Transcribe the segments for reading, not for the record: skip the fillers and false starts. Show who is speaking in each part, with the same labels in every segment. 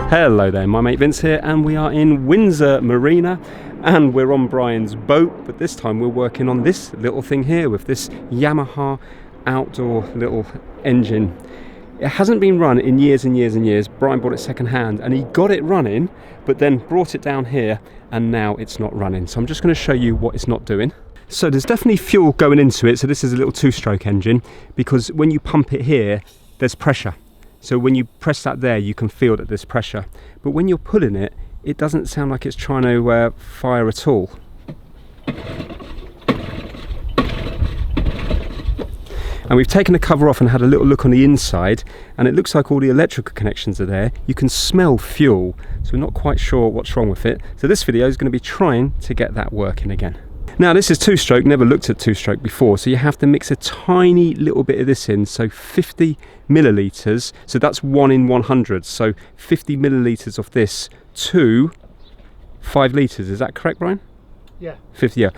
Speaker 1: Hello there, my mate Vince here, and we are in Windsor Marina, and we're on Brian's boat, but this time we're working on this little thing here with this Yamaha Outdoor little engine. It hasn't been run in years and years and years. Brian bought it second hand and he got it running, but then brought it down here and now it's not running. So I'm just going to show you what it's not doing. So there's definitely fuel going into it. So this is a little two-stroke engine, because when you pump it here, there's pressure. So when you press that there, you can feel that there's pressure. But when you're pulling it, it doesn't sound like it's trying to fire at all. And we've taken the cover off and had a little look on the inside, and it looks like all the electrical connections are there. You can smell fuel, so we're not quite sure what's wrong with it. So this video is going to be trying to get that working again. Now this is two-stroke, never looked at two-stroke before, so you have to mix a tiny little bit of this in, so 50 millilitres, so that's 1 in 100, so 50 millilitres of this to 5 litres, is that correct, Brian?
Speaker 2: Yeah.
Speaker 1: 50, yeah.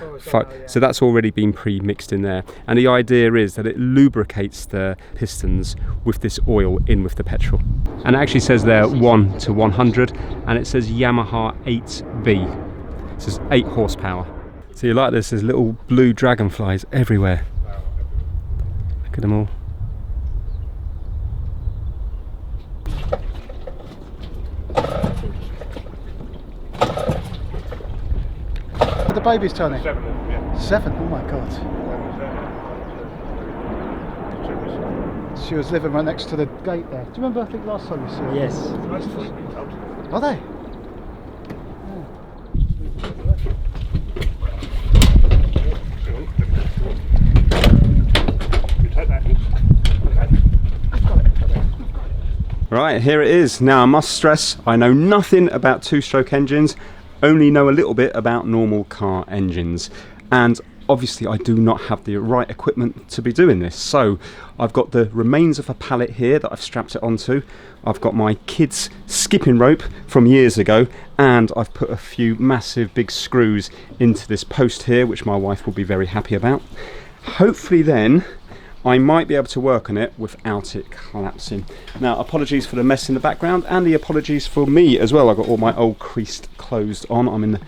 Speaker 1: So that's already been pre-mixed in there, and the idea is that it lubricates the pistons with this oil in with the petrol. And it actually says there 1 to 100, and it says Yamaha 8B, it says 8 horsepower. So you like this, there's little blue dragonflies everywhere. Look at them all.
Speaker 2: The baby's Tony?
Speaker 3: 7, yeah.
Speaker 2: 7? Oh my god. She was living right next to the gate there. Do you remember, I think last time you saw her?
Speaker 4: Yes.
Speaker 2: Are they?
Speaker 1: Right, here it is. Now I must stress, I know nothing about two-stroke engines, only know a little bit about normal car engines, and obviously I do not have the right equipment to be doing this. So I've got the remains of a pallet here that I've strapped it onto. I've got my kids' skipping rope from years ago, and I've put a few massive big screws into this post here, which my wife will be very happy about. Hopefully then I might be able to work on it without it collapsing. Now, apologies for the mess in the background, and the apologies for me as well. I've got all my old creased clothes on. I'm in the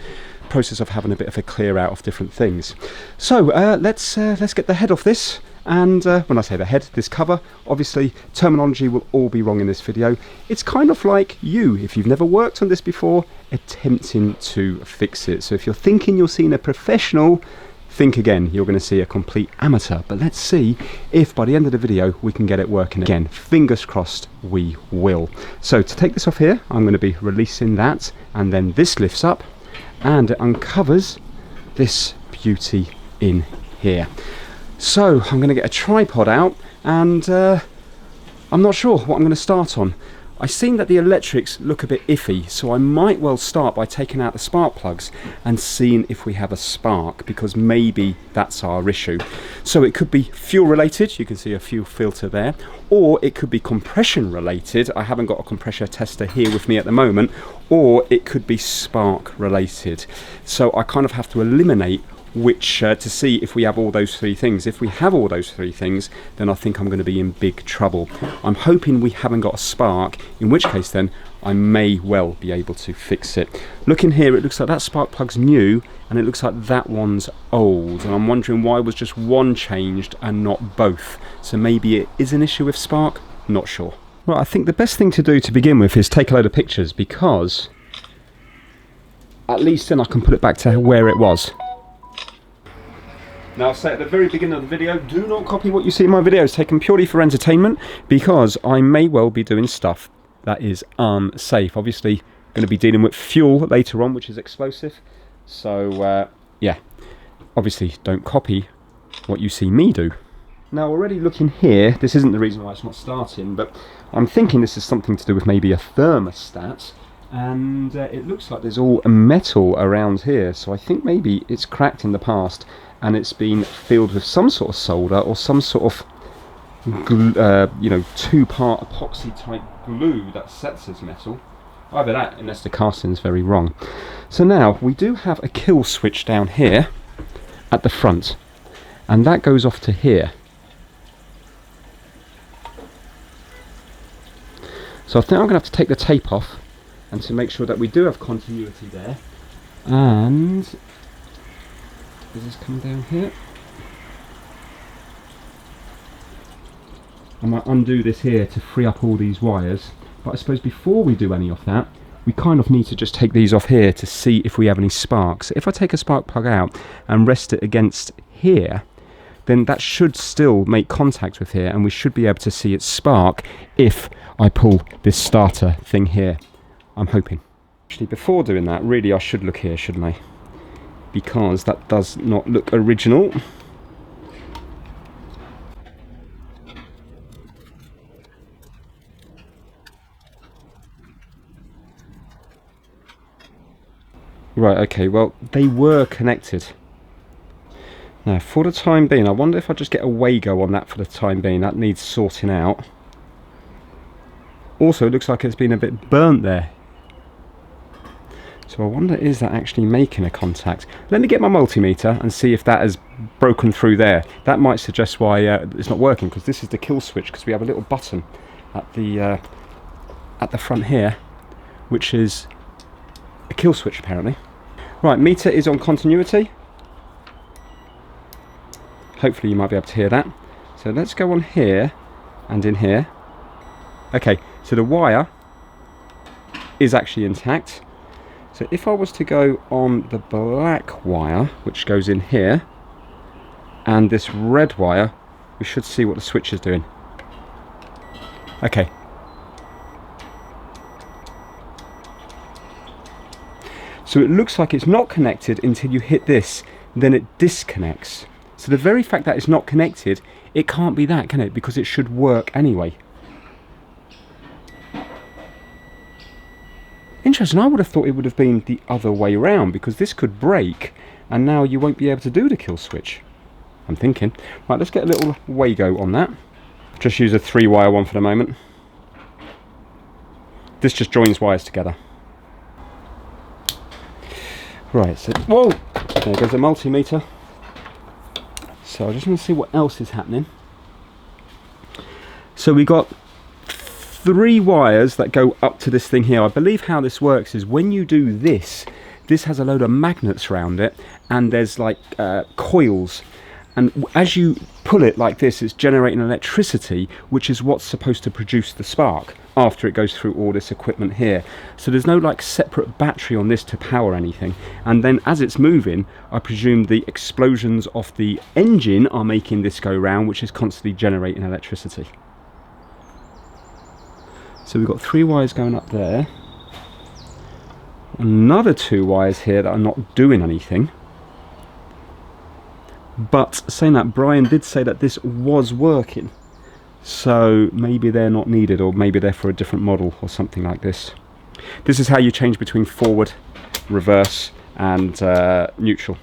Speaker 1: process of having a bit of a clear out of different things. So let's get the head off this. And when I say the head, this cover, obviously terminology will all be wrong in this video. It's kind of like you, if you've never worked on this before, attempting to fix it. So if you're thinking you're seeing a professional, think again, you're going to see a complete amateur. But let's see if by the end of the video we can get it working again. Fingers crossed we will. So to take this off here, I'm going to be releasing that, and then this lifts up and it uncovers this beauty in here. So I'm going to get a tripod out, and I'm not sure what I'm going to start on. I've seen that the electrics look a bit iffy, so I might well start by taking out the spark plugs and seeing if we have a spark, because maybe that's our issue. So it could be fuel related, you can see a fuel filter there, or it could be compression related. I haven't got a compressor tester here with me at the moment, or it could be spark related. So I kind of have to eliminate which to see if we have all those three things. If we have all those three things, then I think I'm going to be in big trouble. I'm hoping we haven't got a spark, in which case then I may well be able to fix it. Looking here, it looks like that spark plug's new, and it looks like that one's old, and I'm wondering why was just one changed and not both. So maybe it is an issue with spark, not sure. Well, I think the best thing to do to begin with is take a load of pictures, because at least then I can put it back to where it was. Now, I'll say at the very beginning of the video, do not copy what you see in my videos, taken purely for entertainment, because I may well be doing stuff that is unsafe. Obviously, going to be dealing with fuel later on, which is explosive. So, yeah, obviously don't copy what you see me do. Now, already looking here, this isn't the reason why it's not starting, but I'm thinking this is something to do with maybe a thermostat. And it looks like there's all metal around here, so I think maybe it's cracked in the past and it's been filled with some sort of solder or some sort of you know, two-part epoxy type glue that sets as metal. Either that, unless the casting's very wrong. So now we do have a kill switch down here at the front, and that goes off to here. So I think I'm going to have to take the tape off and to make sure that we do have continuity there. And does this come down here? I might undo this here to free up all these wires, but I suppose before we do any of that, we kind of need to just take these off here to see if we have any sparks. If I take a spark plug out and rest it against here, then that should still make contact with here, and we should be able to see it spark if I pull this starter thing here. I'm hoping. Actually, before doing that, really I should look here, shouldn't I? Because that does not look original. Right, okay, well, they were connected. Now, for the time being, I wonder if I just get a Wago on that for the time being. That needs sorting out. Also, it looks like it's been a bit burnt there. So I wonder, is that actually making a contact? Let me get my multimeter and see if that has broken through there. That might suggest why it's not working, because this is the kill switch, because we have a little button at the front here, which is a kill switch apparently. Right, meter is on continuity. Hopefully you might be able to hear that. So let's go on here and in here. Okay, so the wire is actually intact. So if I was to go on the black wire, which goes in here, and this red wire, we should see what the switch is doing. Okay. So it looks like it's not connected until you hit this, then it disconnects. So the very fact that it's not connected, it can't be that, can it? Because it should work anyway. Interesting, I would have thought it would have been the other way around, because this could break and now you won't be able to do the kill switch. I'm thinking. Right, let's get a little Wago on that. Just use a 3-wire one for the moment. This just joins wires together. Right, so, whoa, there goes the multimeter. So I just want to see what else is happening. So we got 3 wires that go up to this thing here. I believe how this works is when you do this, this has a load of magnets around it, and there's like coils. And as you pull it like this, it's generating electricity, which is what's supposed to produce the spark after it goes through all this equipment here. So there's no like separate battery on this to power anything. And then as it's moving, I presume the explosions of the engine are making this go round, which is constantly generating electricity. So we've got 3 wires going up there. Another 2 wires here that are not doing anything. But saying that, Brian did say that this was working, so maybe they're not needed, or maybe they're for a different model or something like this. This is how you change between forward, reverse and neutral.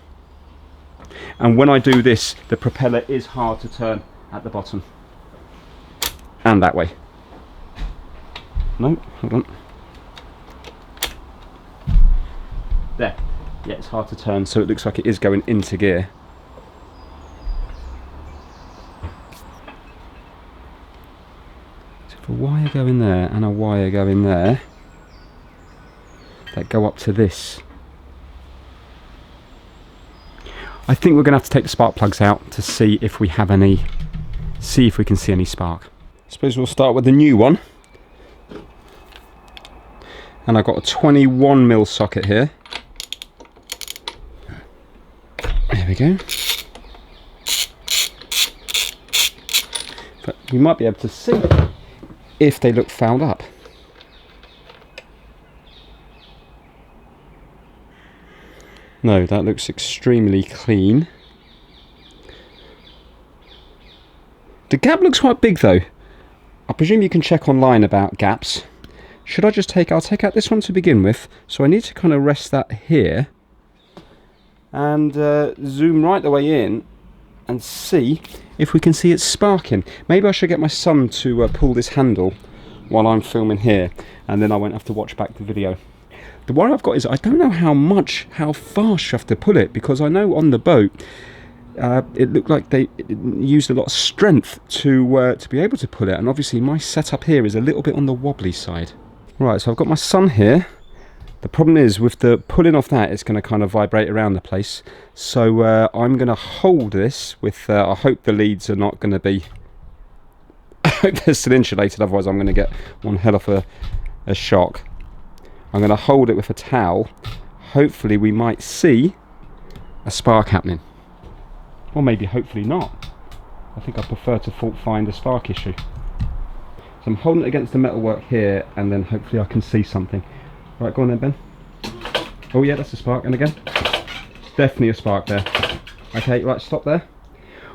Speaker 1: And when I do this, the propeller is hard to turn at the bottom and that way. No, hold on. There. Yeah, it's hard to turn, so it looks like it is going into gear. A wire going there and a wire going there that go up to this. I think we're going to have to take the spark plugs out to see if we have any, see if we can see any spark. I suppose we'll start with the new one. And I've got a 21mm socket here. There we go. But we might be able to see if they look fouled up. No, that looks extremely clean. The gap looks quite big though. I presume you can check online about gaps. Should I just I'll take out this one to begin with. So I need to kind of rest that here and zoom right the way in and see if we can see it sparking. Maybe I should get my son to pull this handle while I'm filming here, and then I won't have to watch back the video. The worry I've got is I don't know how fast you have to pull it, because I know on the boat it looked like they used a lot of strength to be able to pull it, and obviously my setup here is a little bit on the wobbly side. Right, so I've got my son here. The problem is with the pulling off that, it's going to kind of vibrate around the place. So I'm going to hold this with, I hope the leads are not going to be, I hope they're still insulated, otherwise I'm going to get one hell of a shock. I'm going to hold it with a towel. Hopefully we might see a spark happening. Or maybe hopefully not. I think I prefer to fault find a spark issue. So I'm holding it against the metalwork here, and then hopefully I can see something. Right, go on then, Ben. Oh yeah, that's a spark, and again. Definitely a spark there. Okay, right, stop there.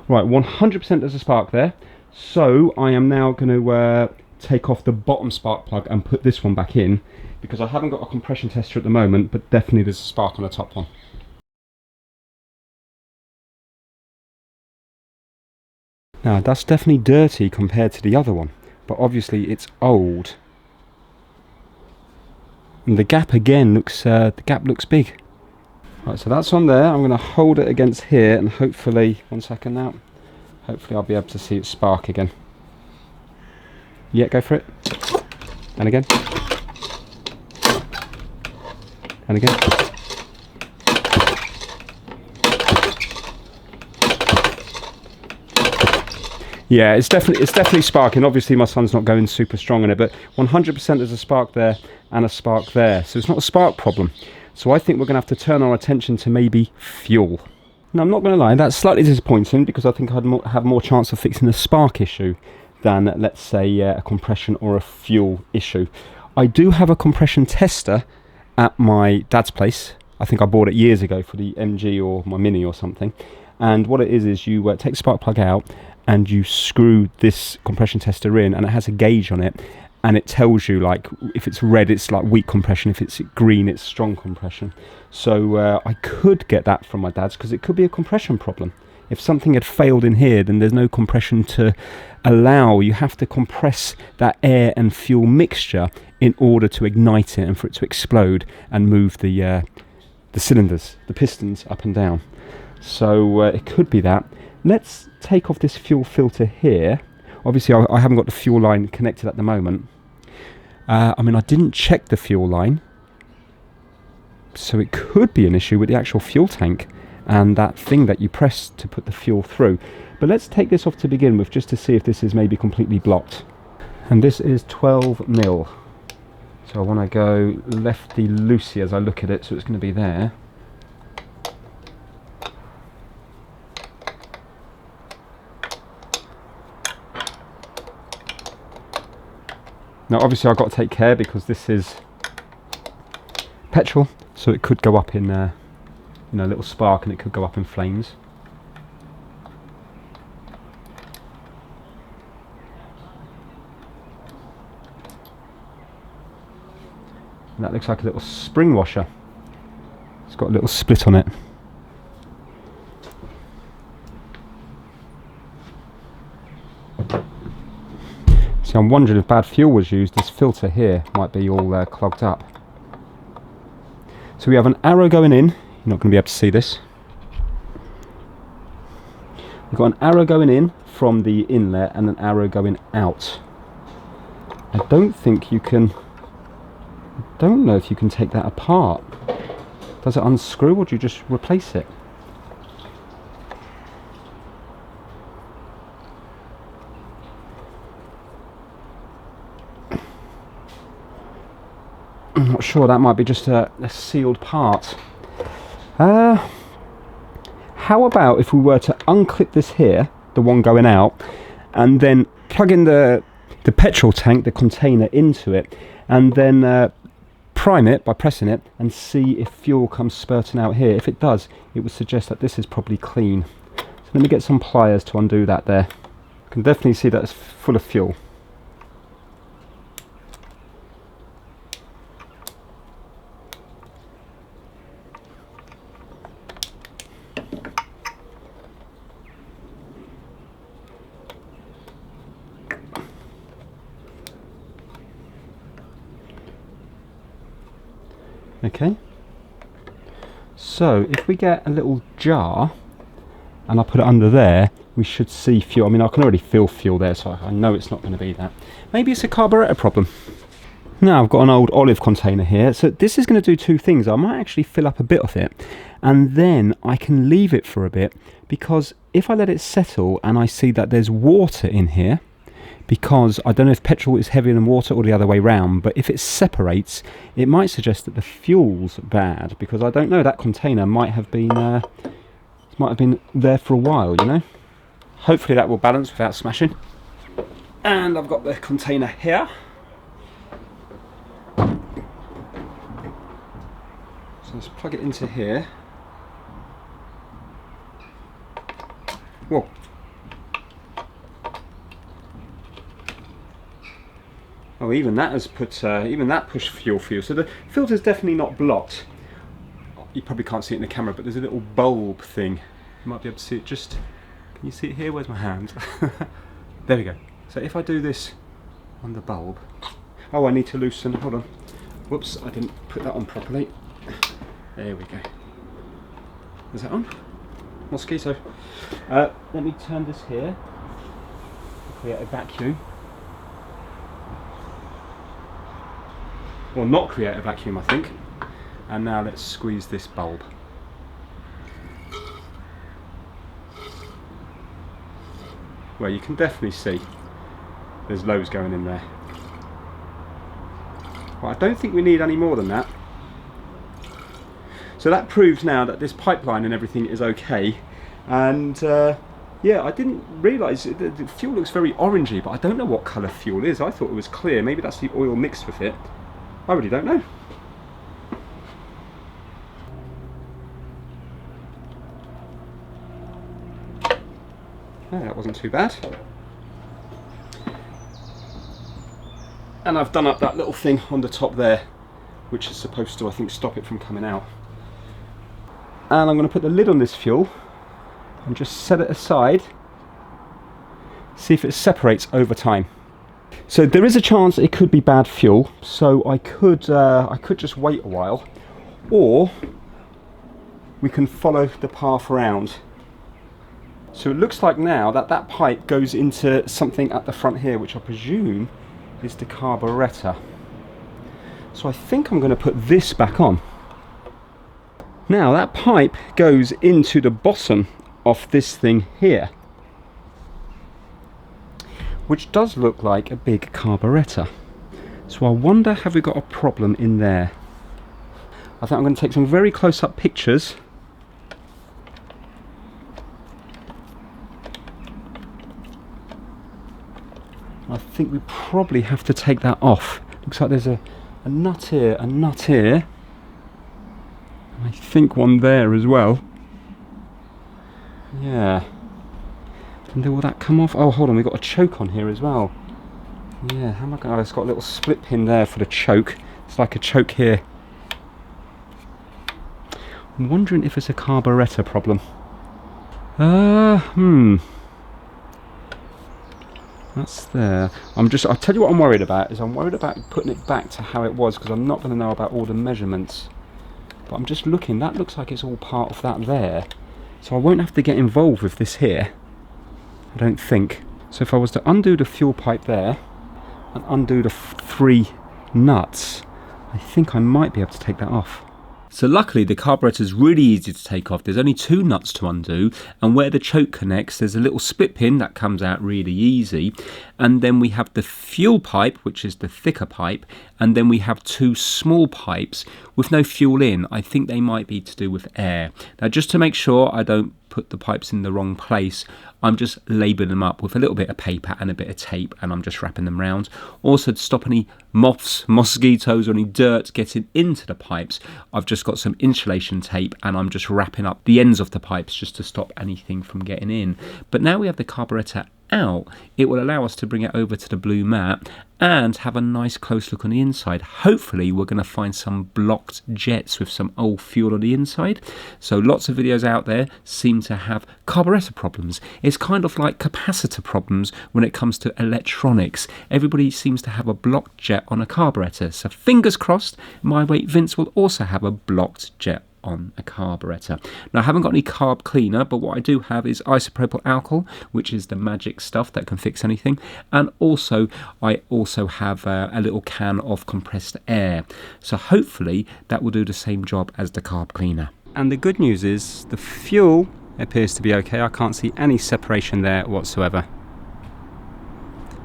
Speaker 1: Right, 100% there's a spark there. So I am now going to take off the bottom spark plug and put this one back in, because I haven't got a compression tester at the moment, but definitely there's a spark on the top one. Now that's definitely dirty compared to the other one, but obviously it's old. And the gap again looks, the gap looks big. Right, so that's on there. I'm going to hold it against here, and hopefully, 1 second now, hopefully I'll be able to see it spark again. Yeah, go for it. And again. And again. Yeah, it's definitely sparking. Obviously my son's not going super strong in it, but 100% there's a spark there and a spark there. So it's not a spark problem. So I think we're going to have to turn our attention to maybe fuel. Now I'm not going to lie, that's slightly disappointing, because I think I'd have more chance of fixing a spark issue than, let's say, a compression or a fuel issue. I do have a compression tester at my dad's place. I think I bought it years ago for the MG or my Mini or something. And what it is you take the spark plug out and you screw this compression tester in, and it has a gauge on it, and it tells you, like, if it's red it's like weak compression, if it's green it's strong compression. So I could get that from my dad's, because it could be a compression problem. If something had failed in here, then there's no compression to allow. You have to compress that air and fuel mixture in order to ignite it and for it to explode and move the cylinders, the pistons up and down. So it could be that. Let's take off this fuel filter here. Obviously I haven't got the fuel line connected at the moment. I mean, I didn't check the fuel line, so it could be an issue with the actual fuel tank and that thing that you press to put the fuel through. But let's take this off to begin with, just to see if this is maybe completely blocked. And this is 12 mil. So I want to go lefty loosey as I look at it, so it's going to be there. Now obviously I've got to take care, because this is petrol, so it could go up in a little spark, and it could go up in flames. And that looks like a little spring washer. It's got a little split on it. So I'm wondering if bad fuel was used, this filter here might be all clogged up. So we have an arrow going in. You're not going to be able to see this. We've got an arrow going in from the inlet and an arrow going out. I don't think you can, I don't know if you can take that apart. Does it unscrew, or do you just replace it? I'm not sure, that might be just a sealed part. How about if we were to unclip this here, the one going out, and then plug in the petrol tank, the container, into it, and then prime it by pressing it and see if fuel comes spurting out here. If it does, it would suggest that this is probably clean. So let me get some pliers to undo that there. I can definitely see that it's full of fuel. Okay, so if we get a little jar and I put it under there, we should see fuel. I mean, I can already feel fuel there, so I know it's not going to be that. Maybe it's a carburetor problem. Now I've got an old olive container here, so this is going to do two things. I might actually fill up a bit of it, and then I can leave it for a bit, because if I let it settle and I see that there's water in here, because I don't know if petrol is heavier than water or the other way round, but if it separates, it might suggest that the fuel's bad, because I don't know, that container might have been there for a while, you know. Hopefully that will balance without smashing. And I've got the container here. So let's plug it into here. Whoa. Oh, even that has put, even that pushed fuel for you. So the filter's definitely not blocked. You probably can't see it in the camera, but there's a little bulb thing. You might be able to see it just, can you see it here? Where's my hand? There we go. So if I do this on the bulb, oh, I need to loosen, hold on. Whoops, I didn't put that on properly. There we go. Is that on? Mosquito. Let me turn this here to create a vacuum. Well, not create a vacuum, I think. And now let's squeeze this bulb. Well, you can definitely see there's loads going in there. Well, I don't think we need any more than that. So that proves now that this pipeline and everything is okay. And yeah, I didn't realise, the fuel looks very orangey, but I don't know what colour fuel is. I thought it was clear. Maybe that's the oil mixed with it. I really don't know. Oh, that wasn't too bad. And I've done up that little thing on the top there, which is supposed to, I think, stop it from coming out. And I'm going to put the lid on this fuel and just set it aside, see if it separates over time. So there is a chance it could be bad fuel, so I could just wait a while, or we can follow the path around. So it looks like now that that pipe goes into something at the front here, which I presume is the carburetor. So I think I'm going to put this back on. Now that pipe goes into the bottom of this thing here, which does look like a big carburetor. So I wonder, have we got a problem in there? I think I'm going to take some very close-up pictures. I think we probably have to take that off. Looks like there's a nut here, a nut here. I think one there as well. Yeah. And will that come off? Oh, hold on, we've got a choke on here as well. Yeah, how am I going to... Oh, it's got a little split pin there for the choke. It's like a choke here. I'm wondering if it's a carburetor problem. That's there. I'll tell you what I'm worried about, is I'm worried about putting it back to how it was, because I'm not going to know about all the measurements. But I'm just looking, that looks like it's all part of that there. So I won't have to get involved with this here, I don't think. So if I was to undo the fuel pipe there, and undo the 3 nuts, I think I might be able to take that off. So luckily the carburetor is really easy to take off. There's only 2 nuts to undo, and where the choke connects there's a little split pin that comes out really easy, and then we have the fuel pipe, which is the thicker pipe, and then we have 2 small pipes with no fuel in. I think they might be to do with air. Now just to make sure I don't put the pipes in the wrong place, I'm just labelling them up with a little bit of paper and a bit of tape, and I'm just wrapping them round. Also, to stop any moths, mosquitoes or any dirt getting into the pipes, I've just got some insulation tape and I'm just wrapping up the ends of the pipes just to stop anything from getting in. But now we have the carburetor out, it will allow us to bring it over to the blue mat and have a nice close look on the inside. Hopefully we're going to find some blocked jets with some old fuel on the inside. So lots of videos out there seem to have carburetor problems. It's kind of like capacitor problems when it comes to electronics. Everybody seems to have a blocked jet on a carburetor. So fingers crossed, my mate Vince will also have a blocked jet
Speaker 3: on a carburetor. Now I haven't got any carb cleaner, but what I do have is isopropyl alcohol, which is the magic stuff that can fix anything, and also I also have a little can of compressed air, so hopefully that will do the same job as the carb cleaner.
Speaker 1: And the good news is the fuel appears to be okay. I can't see any separation there whatsoever.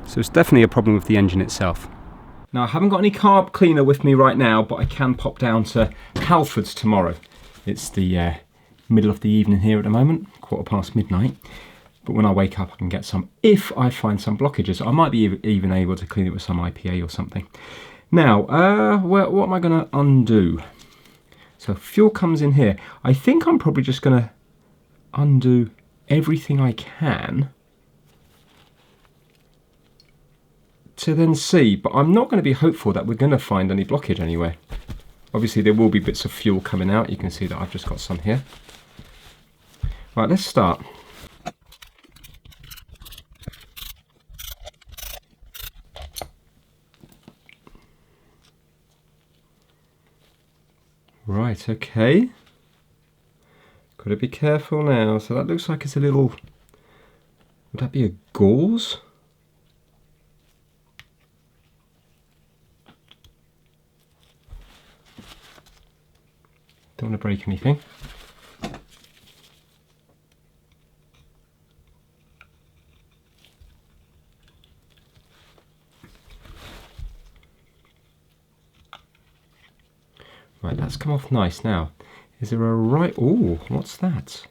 Speaker 1: So it's definitely a problem with the engine itself. Now I haven't got any carb cleaner with me right now, but I can pop down to Halford's tomorrow. It's the middle of the evening here at the moment, midnight. But when I wake up I can get some, if I find some blockages. I might be even able to clean it with some IPA or something. Now, what am I going to undo? So fuel comes in here. I think I'm probably just going to undo everything I can to then see, but I'm not going to be hopeful that we're going to find any blockage anywhere. Obviously there will be bits of fuel coming out. You can see that I've just got some here. Right, let's start. Right, okay. Got to be careful now. So that looks like it's a little, would that be a gauze? Don't want to break anything. Right, that's come off nice. Now, is there a right... Oh, what's that?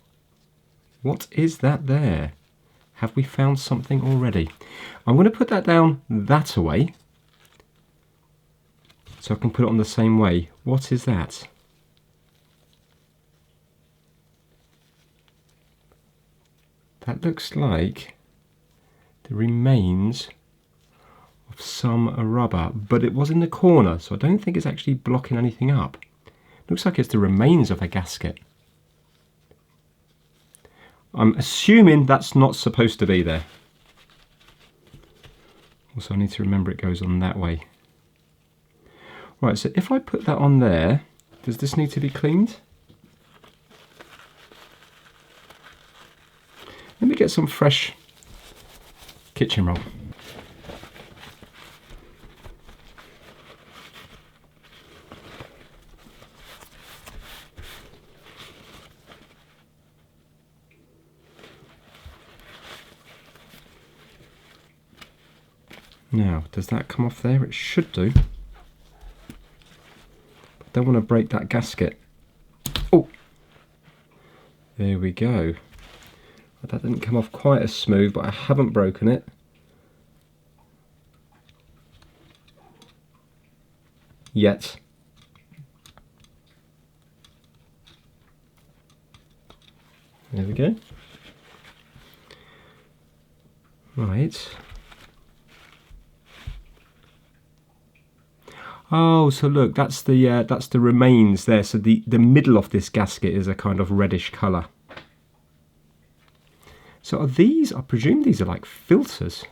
Speaker 1: What is that there? Have we found something already? I'm going to put that down that way, so I can put it on the same way. What is that? That looks like the remains of some rubber, but it was in the corner, so I don't think it's actually blocking anything up. Looks like it's the remains of a gasket. I'm assuming that's not supposed to be there. Also, I need to remember it goes on that way. Right, so if I put that on there, does this need to be cleaned? Let me get some fresh kitchen roll. Now, does that come off there? It should do. Don't want to break that gasket. Oh, there we go. That didn't come off quite as smooth, but I haven't broken it. Yet. There we go. Right. Oh, so look, that's the remains there. So the middle of this gasket is a kind of reddish colour. So are these, I presume these are like filters.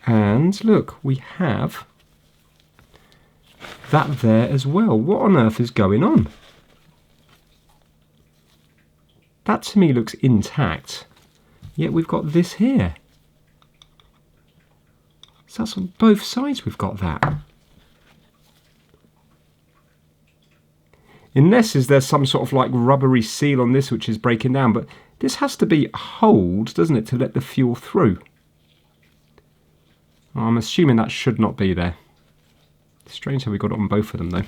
Speaker 1: And look, we have that there as well. What on earth is going on? That to me looks intact, yet we've got this here. So that's on both sides we've got that. Unless there's some sort of like rubbery seal on this which is breaking down, but this has to be a hold, doesn't it, to let the fuel through? I'm assuming that should not be there. Strange how we got it on both of them though.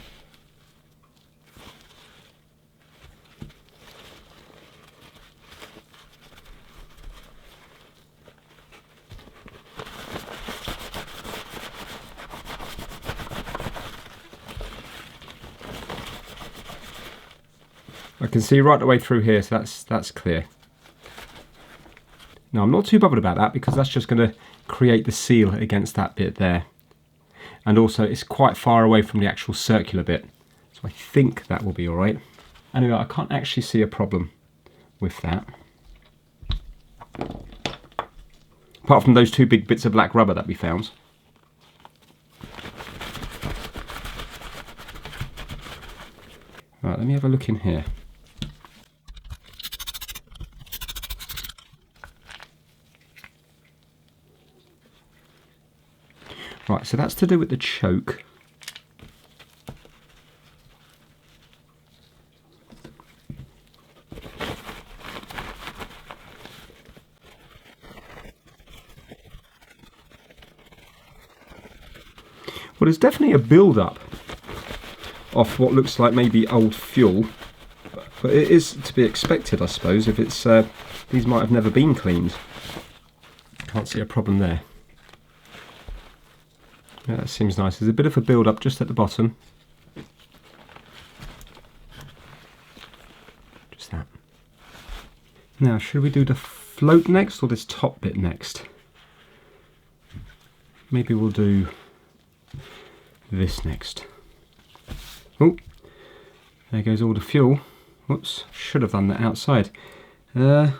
Speaker 1: I can see right the way through here, so that's clear. Now I'm not too bothered about that because that's just going to create the seal against that bit there. And also it's quite far away from the actual circular bit, so I think that will be alright. Anyway, I can't actually see a problem
Speaker 3: with that. Apart from those two big bits of black rubber that we found. Right, let me have a look in here. Right, so that's to do with the choke. Well, there's definitely a build-up of what looks like maybe old fuel, but it is to be expected, I suppose, if it's these might have never been cleaned. Can't see a problem there. Yeah, that seems nice. There's a bit of a build-up just at the bottom. Just that. Now, should we do the float next or this top bit next? Maybe we'll do this next. Oh, there goes all the fuel. Whoops, should have done that outside. Yeah,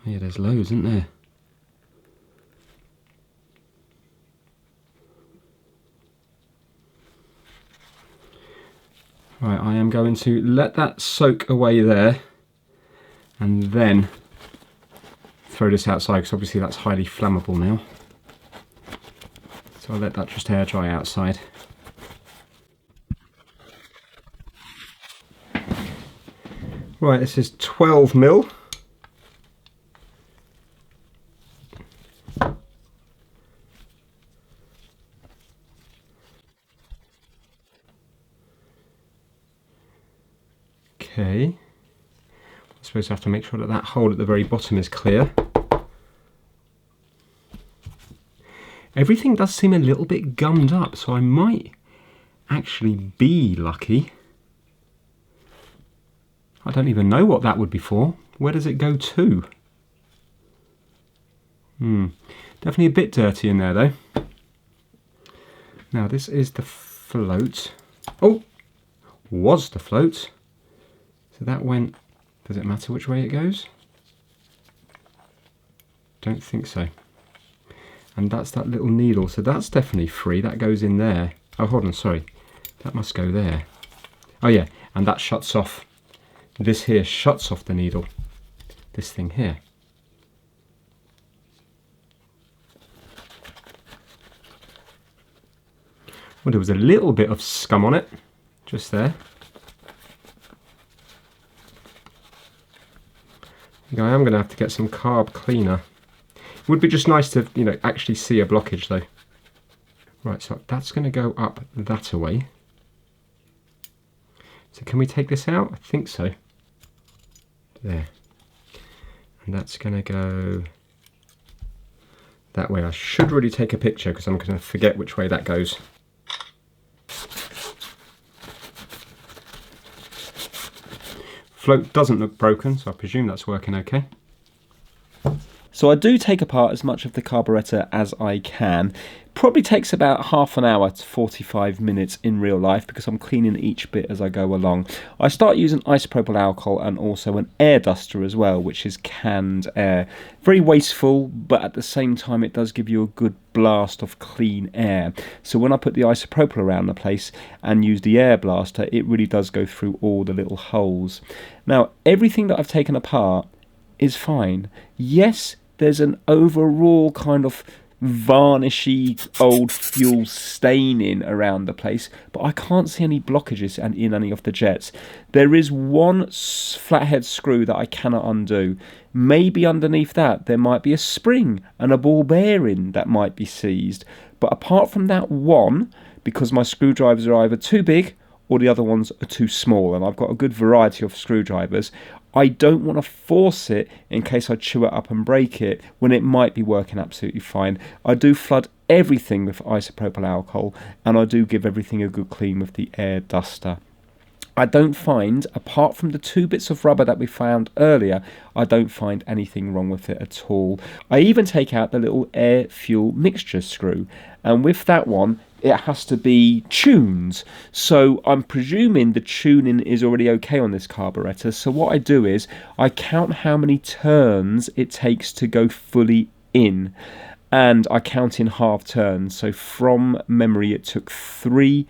Speaker 3: there's loads, isn't there? Right, I am going to let that soak away there and then throw this outside, because obviously that's highly flammable now. So I'll let that just air dry outside. Right, this is 12mm. Okay. I suppose I have to make sure that that hole at the very bottom is clear. Everything does seem a little bit gummed up, so I might actually be lucky. I don't even know what that would be for. Where does it go to? Definitely a bit dirty in there though. Now this is the float. Oh, was the float. So that went, does it matter which way it goes? Don't think so. And that's that little needle, so that's definitely free, that goes in there. Oh, hold on, sorry. That must go there. Oh yeah, and that shuts off. This here shuts off the needle. This thing here. Well, there was a little bit of scum on it, just there. I am going to have to get some carb cleaner. It would be just nice to, you know, actually see a blockage though. Right, so that's going to go up that away. So can we take this out? I think so. There. And that's going to go that way. I should really take a picture because I'm going to forget which way that goes. Float doesn't look broken, so I presume that's working okay. So I do take apart as much of the carburetor as I can. Probably takes about half an hour to 45 minutes in real life because I'm cleaning each bit as I go along. I start using isopropyl alcohol and also an air duster as well, which is canned air. Very wasteful, but at the same time it does give you a good blast of clean air. So when I put the isopropyl around the place and use the air blaster, it really does go through all the little holes. Now, everything that I've taken apart is fine. Yes, there's an overall kind of varnishy old fuel staining around the place, but I can't see any blockages in any of the jets. There is one flathead screw that I cannot undo. Maybe underneath that there might be a spring and a ball bearing that might be seized, but apart from that one, because my screwdrivers are either too big or the other ones are too small, and I've got a good variety of screwdrivers, I don't want to force it in case I chew it up and break it when it might be working absolutely fine. I do flood everything with isopropyl alcohol, and I do give everything a good clean with the air duster. I don't find, apart from the 2 bits of rubber that we found earlier, I don't find anything wrong with it at all. I even take out the little air fuel mixture screw, and with that one it has to be tuned, so I'm presuming the tuning is already okay on this carburetor. So what I do is I count how many turns it takes to go fully in, and I count in half turns. So from memory it took 3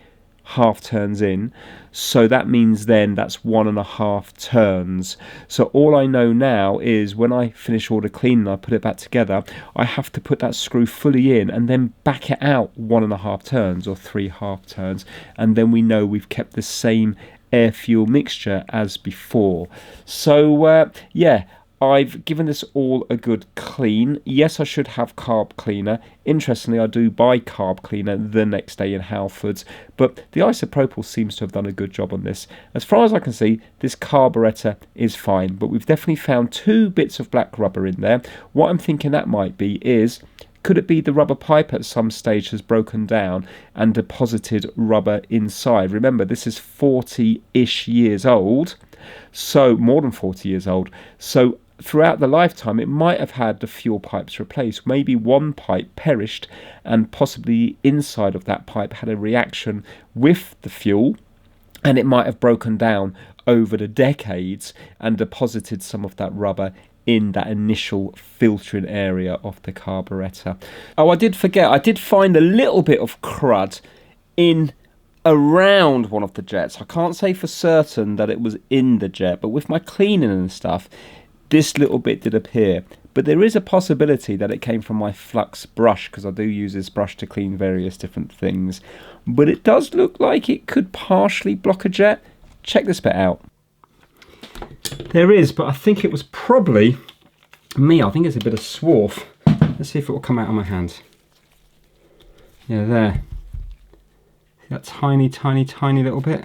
Speaker 3: half turns in, so that means then that's 1.5 turns. So all I know now is when I finish all the cleaning, I put it back together, I have to put that screw fully in and then back it out 1.5 turns or 3 half turns, and then we know we've kept the same air fuel mixture as before. So yeah, I've given this all a good clean. Yes, I should have carb cleaner. Interestingly, I do buy carb cleaner the next day in Halfords, but the isopropyl seems to have done a good job on this. As far as I can see, this carburetor is fine, but we've definitely found 2 bits of black rubber in there. What I'm thinking that might be is, could it be the rubber pipe at some stage has broken down and deposited rubber inside? Remember, this is 40-ish years old, so more than 40 years old. So throughout the lifetime it might have had the fuel pipes replaced. Maybe one pipe perished and possibly inside of that pipe had a reaction with the fuel, and it might have broken down over the decades and deposited some of that rubber in that initial filtering area of the carburetor. Oh, I did forget, I did find a little bit of crud in around one of the jets. I can't say for certain that it was in the jet, but with my cleaning and stuff, this little bit did appear. But there is a possibility that it came from my flux brush, because I do use this brush to clean various different things. But it does look like it could partially block a jet. Check this bit out. There is, but I think it was probably me. I think it's a bit of swarf. Let's see if it will come out on my hand. Yeah, there. See that tiny, tiny, tiny little bit?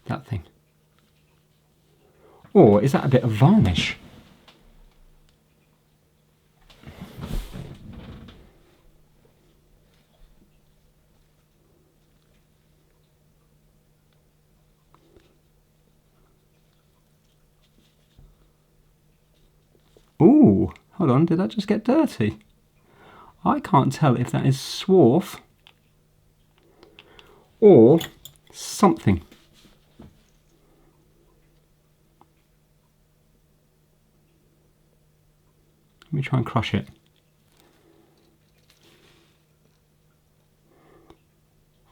Speaker 3: That thing. Or is that a bit of varnish? Ooh, hold on, did that just get dirty? I can't tell if that is swarf or something. Let me try and crush it.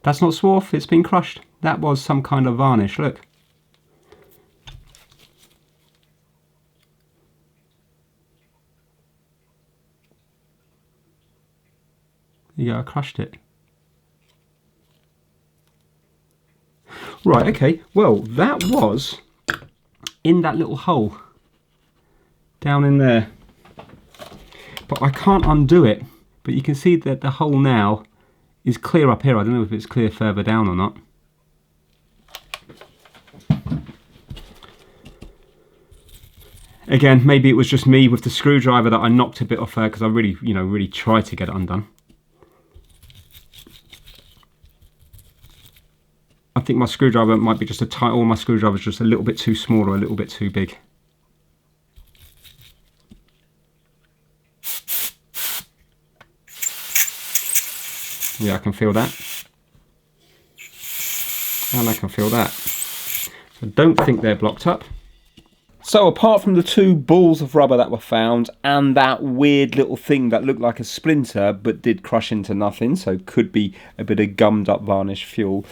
Speaker 3: That's not swarf, it's been crushed. That was some kind of varnish, look. There you go, I crushed it. Right, okay, well, that was in that little hole down in there. But I can't undo it. But you can see that the hole now is clear up here. I don't know if it's clear further down or not. Again, maybe it was just me with the screwdriver that I knocked a bit off there, because I really, really tried to get it undone. I think my screwdriver might be just a tight, or my screwdriver is just a little bit too small or a little bit too big. Yeah, I can feel that. And I can feel that. So I don't think they're blocked up. So apart from the 2 balls of rubber that were found and that weird little thing that looked like a splinter but did crush into nothing, so could be a bit of gummed up varnish fuel,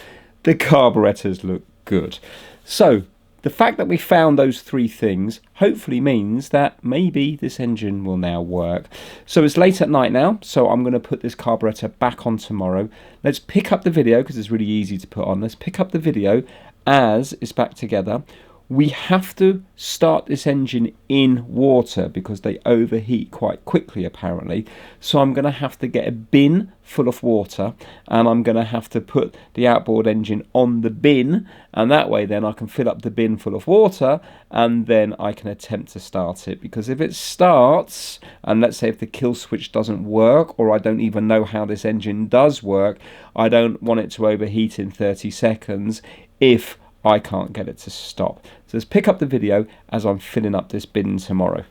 Speaker 3: the carburetors look good. So the fact that we found those 3 things hopefully means that maybe this engine will now work. So it's late at night now, so I'm going to put this carburetor back on tomorrow. Let's pick up the video, because it's really easy to put on. Let's pick up the video as it's back together. We have to start this engine in water because they overheat quite quickly apparently. So I'm going to have to get a bin full of water, and I'm going to have to put the outboard engine on the bin, and that way then I can fill up the bin full of water and then I can attempt to start it. Because if it starts, and let's say if the kill switch doesn't work, or I don't even know how this engine does work, I don't want it to overheat in 30 seconds if I can't get it to stop. So let's pick up the video as I'm filling up this bin tomorrow.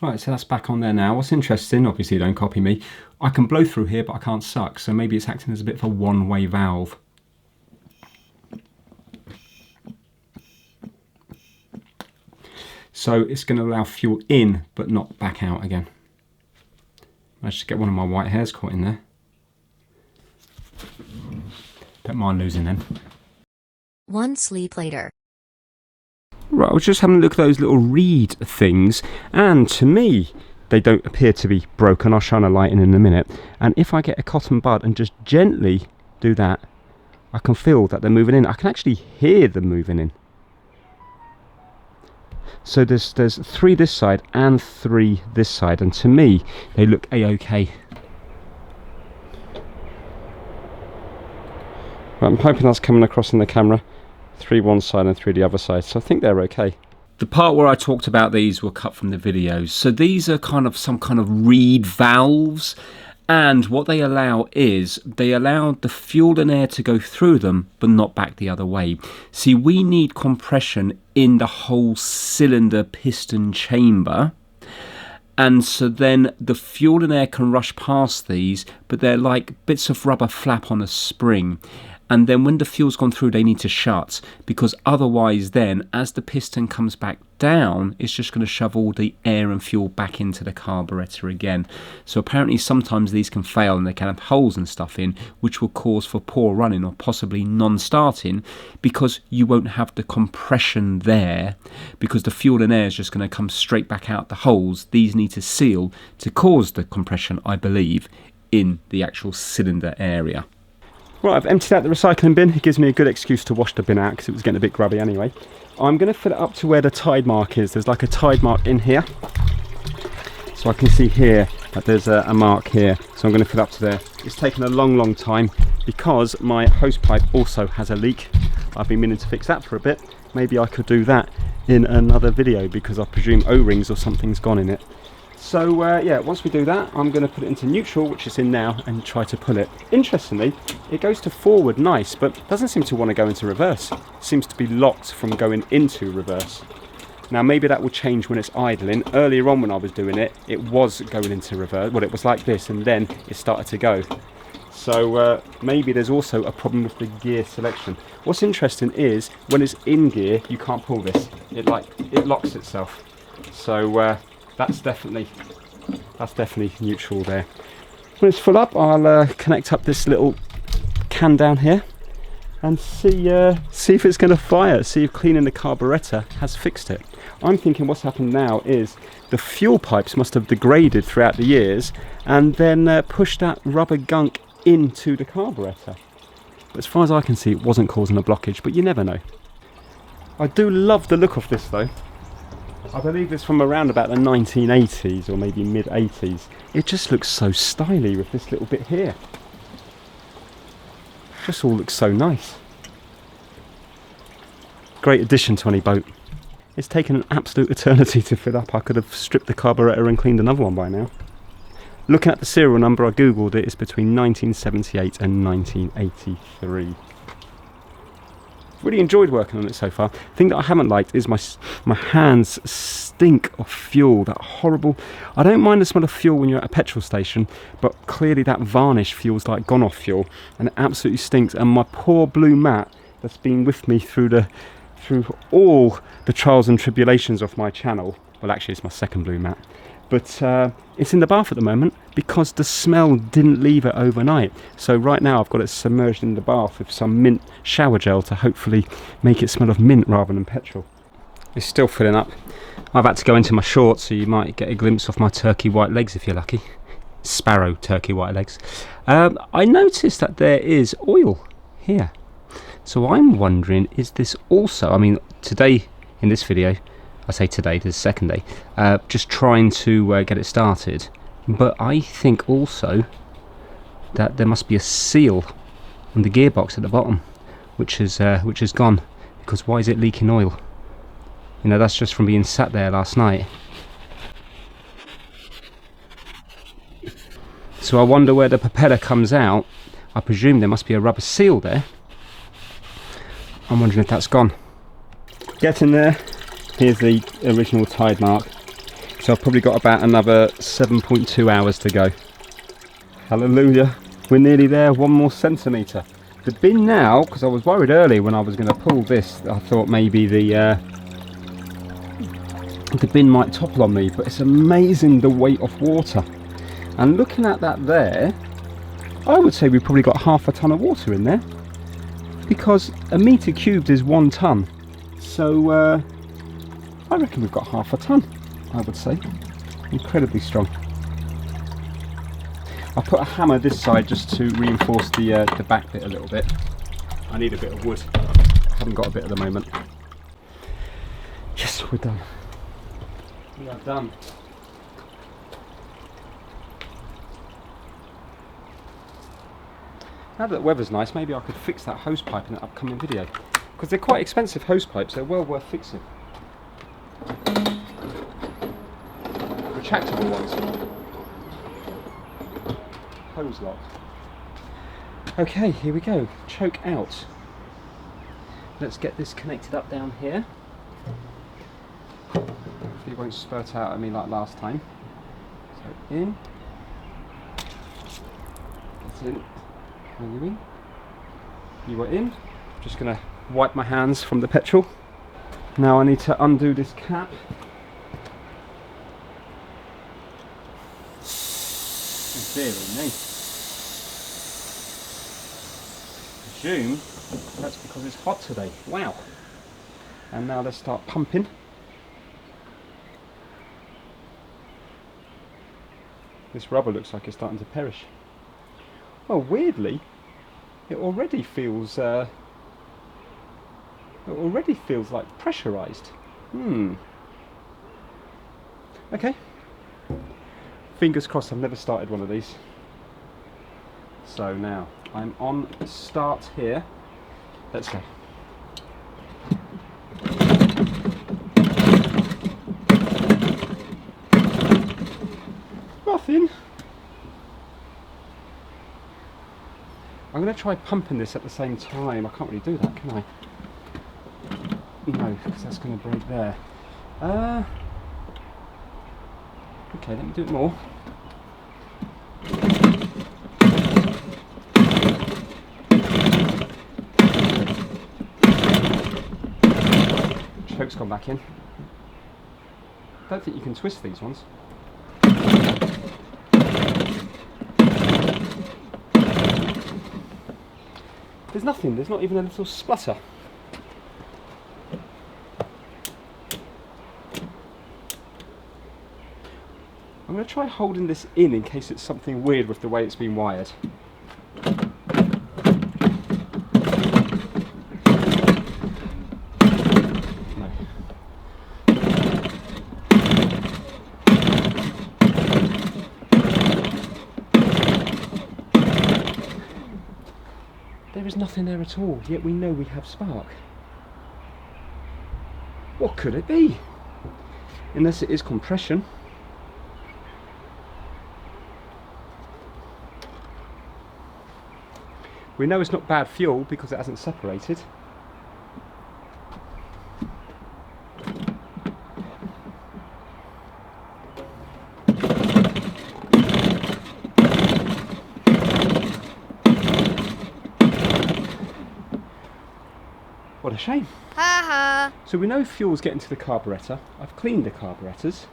Speaker 3: Right, so that's back on there now. What's interesting, obviously don't copy me, I can blow through here but I can't suck, so maybe it's acting as a bit of a one-way valve. So it's going to allow fuel in but not back out again. I just get one of my white hairs caught in there. Don't mind losing them.
Speaker 4: One sleep later.
Speaker 1: Right, I was just having a look at those little reed things, and to me they don't appear to be broken. I'll shine a light in a minute, and if I get a cotton bud and just gently do that, I can feel that they're moving in. I can actually hear them moving in. So there's 3 this side and 3 this side, and to me they look a-okay. Right, I'm hoping that's coming across in the camera. 3 one side and 3 the other side, so I think they're okay.
Speaker 3: The part where I talked about these were cut from the videos. So these are kind of some kind of reed valves, and what they allow is they allow the fuel and air to go through them but not back the other way. See, we need compression in the whole cylinder piston chamber, and so then the fuel and air can rush past these, but they're like bits of rubber flap on a spring. And then when the fuel's gone through, they need to shut, because otherwise then, as the piston comes back down, it's just going to shove all the air and fuel back into the carburetor again. So apparently sometimes these can fail and they can have holes and stuff in, which will cause for poor running or possibly non-starting, because you won't have the compression there, because the fuel and air is just going to come straight back out the holes. These need to seal to cause the compression, I believe, in the actual cylinder area.
Speaker 1: Right, I've emptied out the recycling bin. It gives me a good excuse to wash the bin out because it was getting a bit grubby anyway. I'm going to fill it up to where the tide mark is. There's like a tide mark in here. So I can see here that there's a mark here. So I'm going to fill up to there. It's taken a long time because my hose pipe also has a leak. I've been meaning to fix that for a bit. Maybe I could do that in another video because I presume O-rings or something's gone in it. So yeah, once we do that, I'm going to put it into neutral, which is in now, and try to pull it. Interestingly, it goes to forward nice, but doesn't seem to want to go into reverse. It seems to be locked from going into reverse. Now maybe that will change when it's idling. Earlier on when I was doing it, it was going into reverse. Well, it was like this, and then it started to go. So maybe there's also a problem with the gear selection. What's interesting is when it's in gear, you can't pull this. It locks itself. So that's definitely neutral there. When it's full up, I'll connect up this little can down here and see if it's going to fire, see if cleaning the carburetor has fixed it. I'm thinking what's happened now is the fuel pipes must have degraded throughout the years and then pushed that rubber gunk into the carburetor. But as far as I can see, it wasn't causing a blockage, but you never know. I do love the look of this though. I believe it's from around about the 1980s or maybe mid-80s. It just looks so stylish with this little bit here. Just all looks so nice. Great addition to any boat. It's taken an absolute eternity to fill up. I could have stripped the carburetor and cleaned another one by now. Looking at the serial number, I googled it, it's between 1978 and 1983. Really enjoyed working on it so far. The thing that I haven't liked is my hands stink of fuel, that horrible. I don't mind the smell of fuel when you're at a petrol station, but clearly that varnish feels like gone off fuel and it absolutely stinks. And my poor blue mat that's been with me through all the trials and tribulations of my channel. Well, actually it's my second blue mat. But it's in the bath at the moment because the smell didn't leave it overnight. So right now I've got it submerged in the bath with some mint shower gel to hopefully make it smell of mint rather than petrol. It's still filling up. I've had to go into my shorts so you might get a glimpse of my turkey white legs if you're lucky. Sparrow turkey white legs. I noticed that there is oil here. So I'm wondering, is this also, I mean today in this video, I say today, this is the second day, just trying to get it started. But I think also that there must be a seal on the gearbox at the bottom, which is gone. Because why is it leaking oil? You know, that's just from being sat there last night. So I wonder where the propeller comes out. I presume there must be a rubber seal there. I'm wondering if that's gone. Getting there. Here's the original tide mark. So I've probably got about another 7.2 hours to go. Hallelujah. We're nearly there, 1 more centimetre. The bin now, because I was worried earlier when I was going to pull this, I thought maybe the bin might topple on me, but it's amazing the weight of water. And looking at that there, I would say we've probably got half a tonne of water in there, because a metre cubed is 1 tonne. So I reckon we've got half a tonne, I would say. Incredibly strong. I'll put a hammer this side just to reinforce the back bit a little bit. I need a bit of wood. I haven't got a bit at the moment. Yes, we're done. We are done. Now that the weather's nice, maybe I could fix that hose pipe in an upcoming video. Because they're quite expensive hose pipes, they're well worth fixing. Retractable ones. Hose lock. Okay, here we go. Choke out. Let's get this connected up down here. Hopefully it won't spurt out at me like last time. So in. Get in. Are you in? You are in. Just going to wipe my hands from the petrol. Now I need to undo this cap. Dearie me. Presume that's because it's hot today. Wow. And now let's start pumping. This rubber looks like it's starting to perish. Well, weirdly, it already feels like pressurized. Okay. Fingers crossed, I've never started one of these. So now I'm on start here. Let's go. Nothing. I'm going to try pumping this at the same time. I can't really do that, can I? No, because that's going to break there. Okay, let me do it more. Choke's gone back in. I don't think you can twist these ones. There's nothing, there's not even a little splutter. I'm going to try holding this in case it's something weird with the way it's been wired. No. There is nothing there at all, yet we know we have spark. What could it be? Unless it is compression. We know it's not bad fuel because it hasn't separated. What a shame. So we know fuel's getting to the carburetor. I've cleaned the carburetors.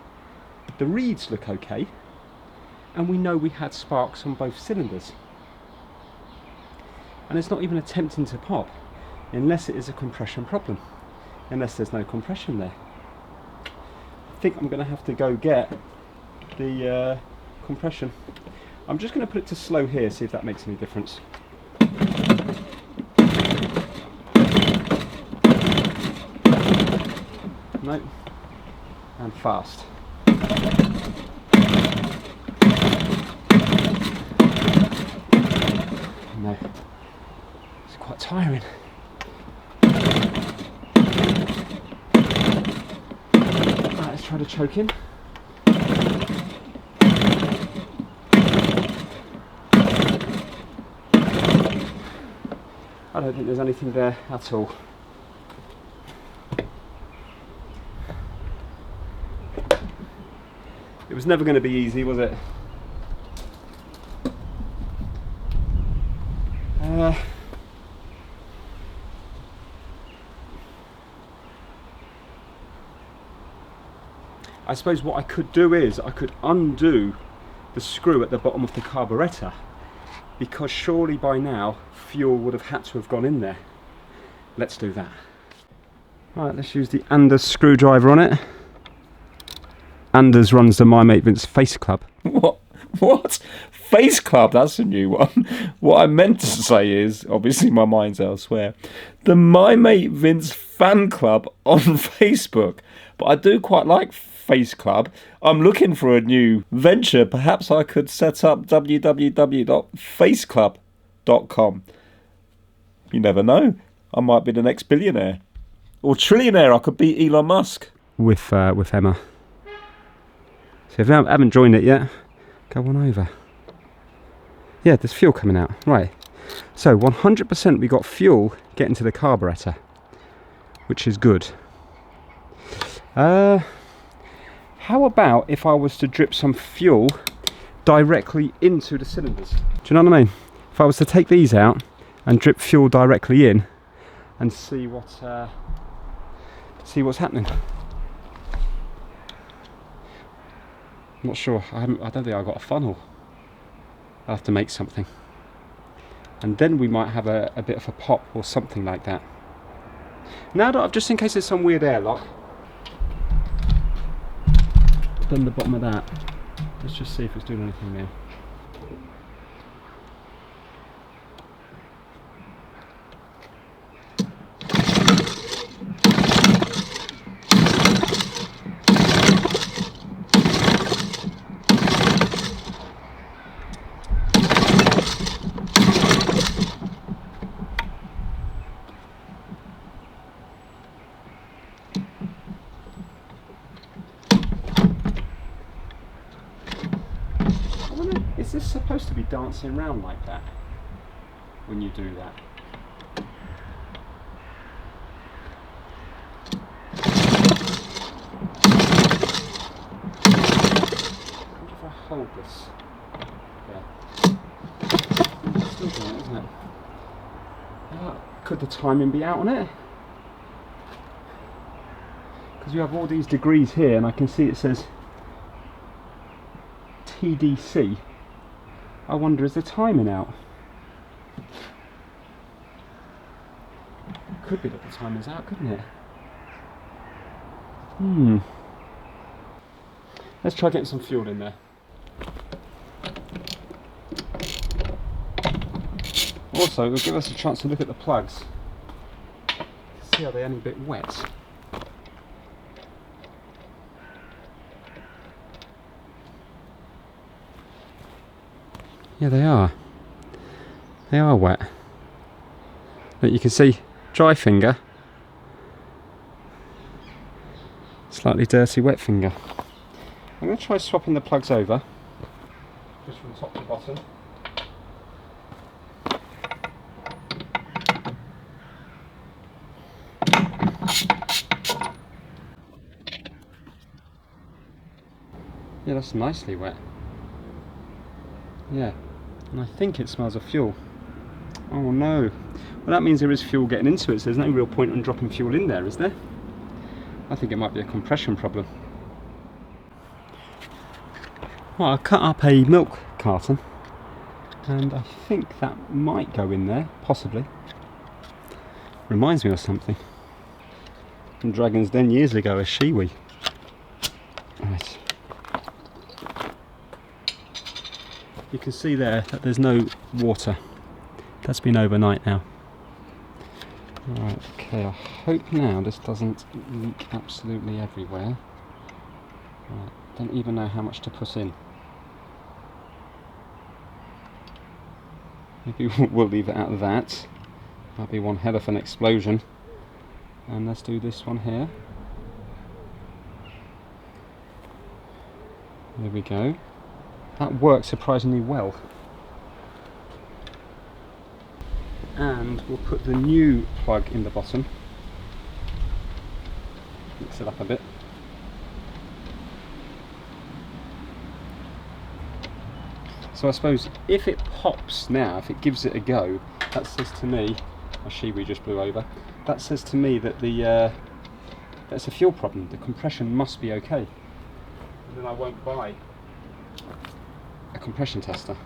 Speaker 1: The reeds look okay. And we know we had sparks on both cylinders. And it's not even attempting to pop unless it is a compression problem, unless there's no compression there. I think I'm going to have to go get the compression. I'm just going to put it to slow here, see if that makes any difference. No, and fast. No. Quite tiring. Right, let's try to choke in. I don't think there's anything there at all. was never going to be easy, was it? I suppose what I could do is I could undo the screw at the bottom of the carburetor, because surely by now fuel would have had to have gone in there. Let's do that. Right, let's use the Anders screwdriver on it. Anders runs the My Mate Vince Face Club.
Speaker 3: What? Face Club? That's a new one. What I meant to say is, obviously my mind's elsewhere, the My Mate Vince Fan Club on Facebook. But I do quite like Face Club. I'm looking for a new venture. Perhaps I could set up www.faceclub.com. You never know. I might be the next billionaire. Or trillionaire. I could be Elon Musk.
Speaker 1: With Emma. So if you haven't joined it yet, go on over. Yeah, there's fuel coming out. Right. So 100% we got fuel getting to the carburetor, which is good. How about if I was to drip some fuel directly into the cylinders? Do you know what I mean? If I was to take these out and drip fuel directly in and see what's happening. I'm not sure. I don't think I've got a funnel. I'll have to make something, and then we might have a bit of a pop or something like that. Now that I've, just in case there's some weird airlock, done the bottom of that. Let's just see if it's doing anything now. Is this supposed to be dancing around like that when you do that? What if I hold this? Yeah. It's still doing it, isn't it? Could the timing be out on it? Because you have all these degrees here, and I can see it says TDC. I wonder, is the timing out? Could be that the timing's out, couldn't it? Let's try getting some fuel in there. Also, it'll give us a chance to look at the plugs. See, are they any bit wet? Yeah, they are. They are wet. But you can see dry finger, slightly dirty wet finger. I'm going to try swapping the plugs over, just from top to bottom. Yeah, that's nicely wet. Yeah, and I think it smells of fuel. Oh no. Well, that means there is fuel getting into it, so there's no real point in dropping fuel in there, is there? I think it might be a compression problem. Well, I cut up a milk carton, and I think that might go in there, possibly. Reminds me of something. From Dragon's Den years ago, a shiwi. Right. You can see there that there's no water. That's been overnight now. Right, okay, I hope now this doesn't leak absolutely everywhere. Right, don't even know how much to put in. Maybe we'll leave it at that. Might be one hell of an explosion. And let's do this one here. There we go. That worked surprisingly well. And we'll put the new plug in the bottom. Mix it up a bit. So I suppose if it pops now, if it gives it a go, that says to me, my shiwi just blew over, that says to me that that's a fuel problem. The compression must be okay. And then I won't buy a compression tester.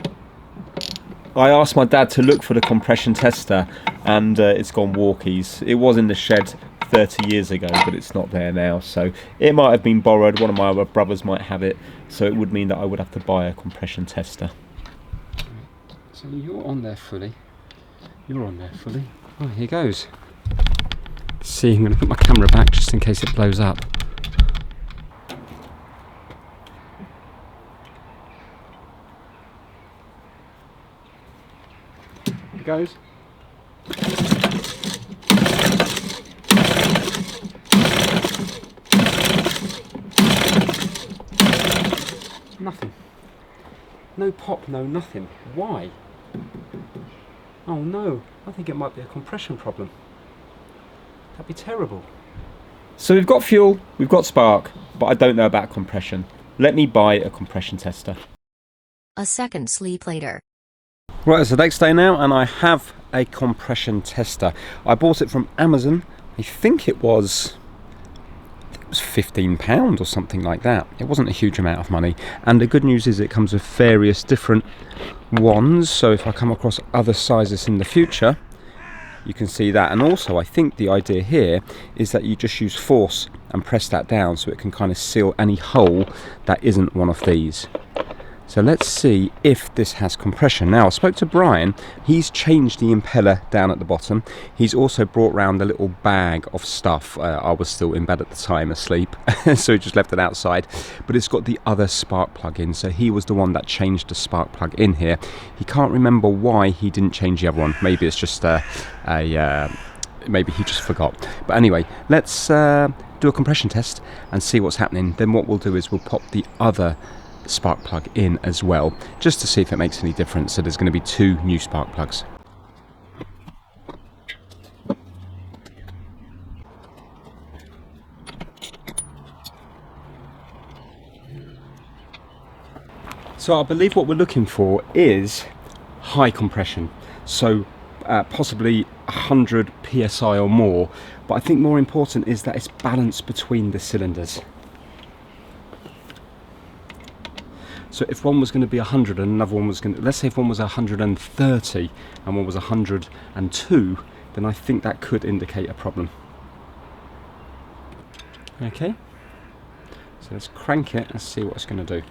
Speaker 3: I asked my dad to look for the compression tester, and it's gone walkies. It was in the shed 30 years ago, but it's not there now, so it might have been borrowed. One of my other brothers might have it, so it would mean that I would have to buy a compression tester.
Speaker 1: So you're on there fully. You're on there fully. Oh, here goes. See, I'm going to put my camera back just in case it blows up. It goes. Nothing. No pop, no nothing. Why? Oh no, I think it might be a compression problem. That'd be terrible.
Speaker 3: So we've got fuel, we've got spark, but I don't know about compression. Let me buy a compression tester.
Speaker 4: A second sleep later.
Speaker 1: Right, it's the next day now, and I have a compression tester. I bought it from Amazon. I think it was £15 or something like that. It wasn't a huge amount of money, and the good news is it comes with various different ones, so if I come across other sizes in the future you can see that. And also I think the idea here is that you just use force and press that down so it can kind of seal any hole that isn't one of these. So let's see if this has compression. Now I spoke to Brian, he's changed the impeller down at the bottom. He's also brought round a little bag of stuff. I was still in bed at the time asleep, so he just left it outside. But it's got the other spark plug in, so he was the one that changed the spark plug in here. He can't remember why he didn't change the other one. Maybe it's just maybe he just forgot. But anyway, let's do a compression test and see what's happening. Then what we'll do is we'll pop the other spark plug in as well, just to see if it makes any difference. So there's going to be two new spark plugs. So I believe what we're looking for is high compression, so possibly 100 psi or more, but I think more important is that it's balanced between the cylinders. So if one was going to be 100 and another one was going to, let's say if one was 130 and one was 102, then I think that could indicate a problem. Okay, so let's crank it and see what it's going to do.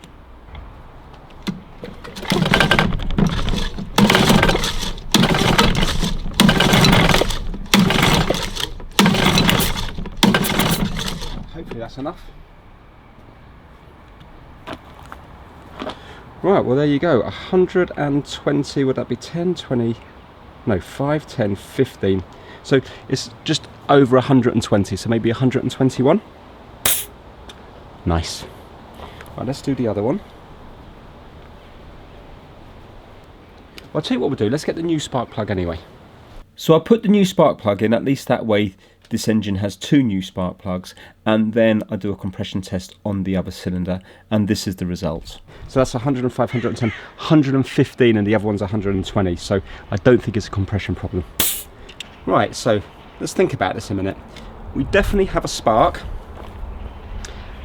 Speaker 1: Hopefully that's enough. Right, well there you go, 120, would that be 10, 20, no 5, 10, 15. So it's just over 120, so maybe 121. Nice. Right, let's do the other one. Well, I'll tell you what we'll do, let's get the new spark plug anyway.
Speaker 3: So I put the new spark plug in, at least that way this engine has two new spark plugs, and then I do a compression test on the other cylinder, and this is the result.
Speaker 1: So that's 105, 110, 115, and the other one's 120, so I don't think it's a compression problem. Right, so let's think about this a minute. We definitely have a spark,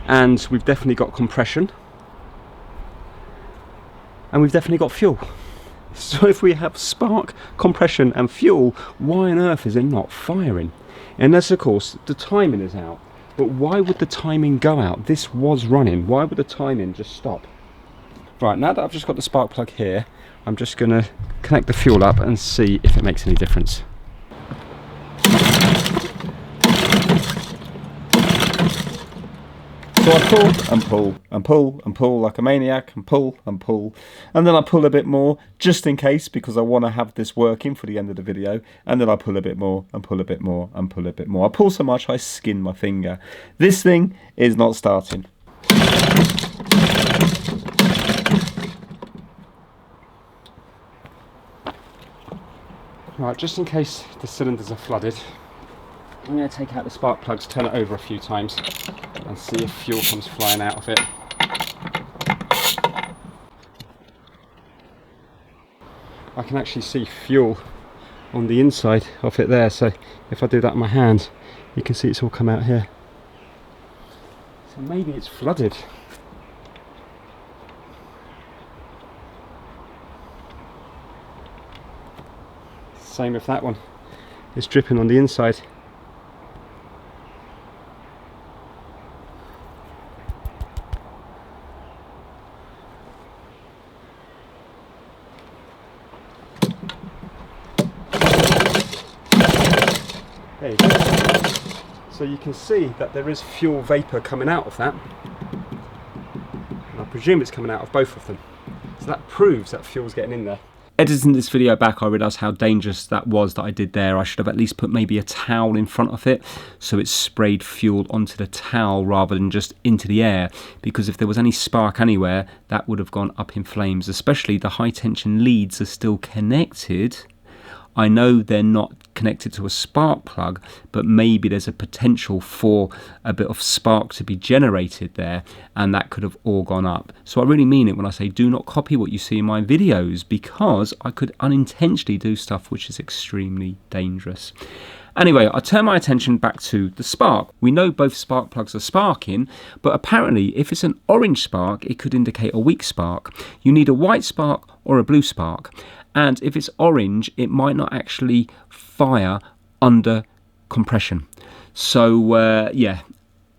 Speaker 1: and we've definitely got compression, and we've definitely got fuel. So if we have spark, compression and fuel, why on earth is it not firing? Unless of course the timing is out. But why would the timing go out? This was running. Why would the timing just stop? Right, now that I've just got the spark plug here, I'm just going to connect the fuel up and see if it makes any difference.
Speaker 3: So I pull and pull and pull and pull like a maniac, and pull, and then I pull a bit more just in case, because I want to have this working for the end of the video, and then I pull a bit more and pull a bit more and pull a bit more. I pull so much I skin my finger. This thing is not starting.
Speaker 1: Right, just in case the cylinders are flooded, I'm going to take out the spark plugs, turn it over a few times and see if fuel comes flying out of it. I can actually see fuel on the inside of it there, so if I do that in my hand, you can see it's all come out here. So maybe it's flooded. Same with that one, it's dripping on the inside. There you go. So you can see that there is fuel vapour coming out of that. And I presume it's coming out of both of them. So that proves that fuel's getting in there.
Speaker 3: Editing this video back, I realised how dangerous that was that I did there. I should have at least put maybe a towel in front of it so it sprayed fuel onto the towel rather than just into the air, because if there was any spark anywhere, that would have gone up in flames. Especially the high tension leads are still connected. I know they're not connected to a spark plug, but maybe there's a potential for a bit of spark to be generated there, and that could have all gone up. So I really mean it when I say do not copy what you see in my videos, because I could unintentionally do stuff which is extremely dangerous. Anyway, I turn my attention back to the spark. We know both spark plugs are sparking, but apparently if it's an orange spark, it could indicate a weak spark. You need a white spark or a blue spark. And if it's orange, it might not actually fire under compression. So yeah,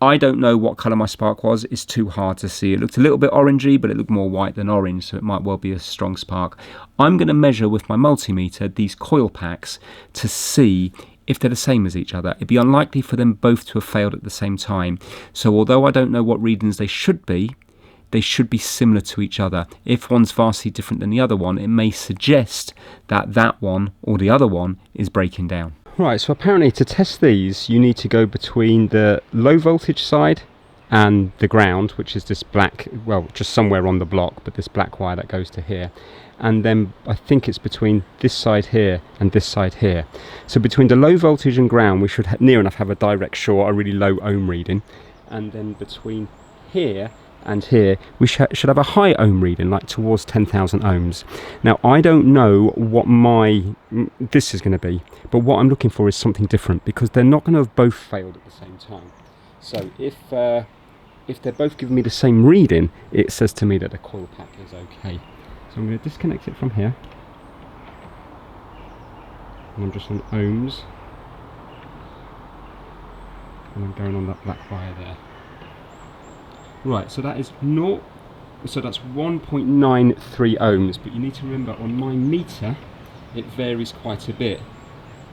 Speaker 3: I don't know what colour my spark was. It's too hard to see. It looked a little bit orangey, but it looked more white than orange, so it might well be a strong spark. I'm going to measure with my multimeter these coil packs to see if they're the same as each other. It'd be unlikely for them both to have failed at the same time. So although I don't know what readings they should be similar to each other. If one's vastly different than the other one, it may suggest that that one or the other one is breaking down.
Speaker 1: Right, so apparently to test these, you need to go between the low voltage side and the ground, which is this black, well, just somewhere on the block, but this black wire that goes to here. And then I think it's between this side here and this side here. So between the low voltage and ground, we should near enough have a direct short, a really low ohm reading. And then between here and here, we should have a high ohm reading, like towards 10,000 ohms. Now, I don't know what this is going to be, but what I'm looking for is something different, because they're not going to have both failed at the same time. So if they're both giving me the same reading, it says to me that the coil pack is okay. So I'm going to disconnect it from here. And I'm just on ohms. And I'm going on that black wire there. Right, so that is so that's 1.93 ohms, but you need to remember on my meter it varies quite a bit,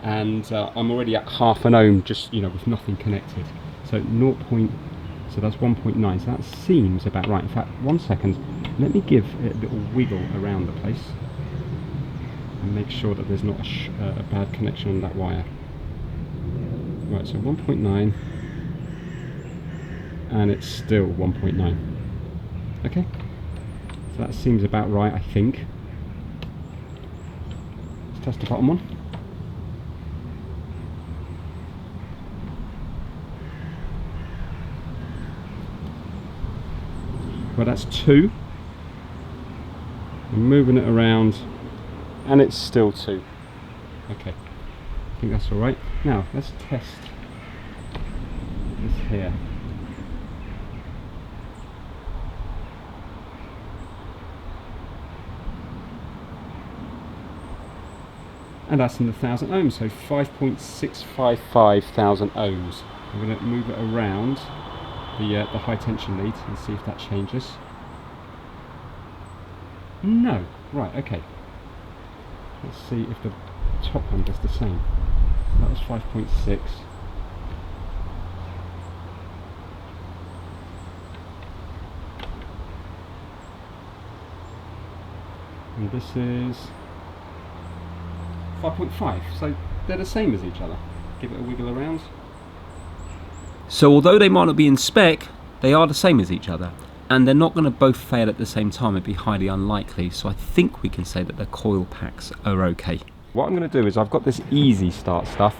Speaker 1: and I'm already at half an ohm, just with nothing connected. So so that's 1.9. So that seems about right. In fact, 1 second, let me give it a little wiggle around the place and make sure that there's not a bad connection on that wire. Right, so 1.9. And it's still 1.9. Okay, so that seems about right, I think. Let's test the bottom one. Well, that's 2. I'm moving it around, and it's still 2. Okay, I think that's all right. Now let's test this here. And that's in the 1,000 ohms, so 5.655 thousand ohms. I'm going to move it around the high tension lead and see if that changes. No, right, okay. Let's see if the top one does the same. That was 5.6. And this is 5.5, so they're the same as each other. Give it a wiggle around.
Speaker 3: So although they might not be in spec, they are the same as each other, and they're not going to both fail at the same time. It'd be highly unlikely, so I think we can say that the coil packs are okay.
Speaker 1: What I'm going to do is I've got this easy start stuff.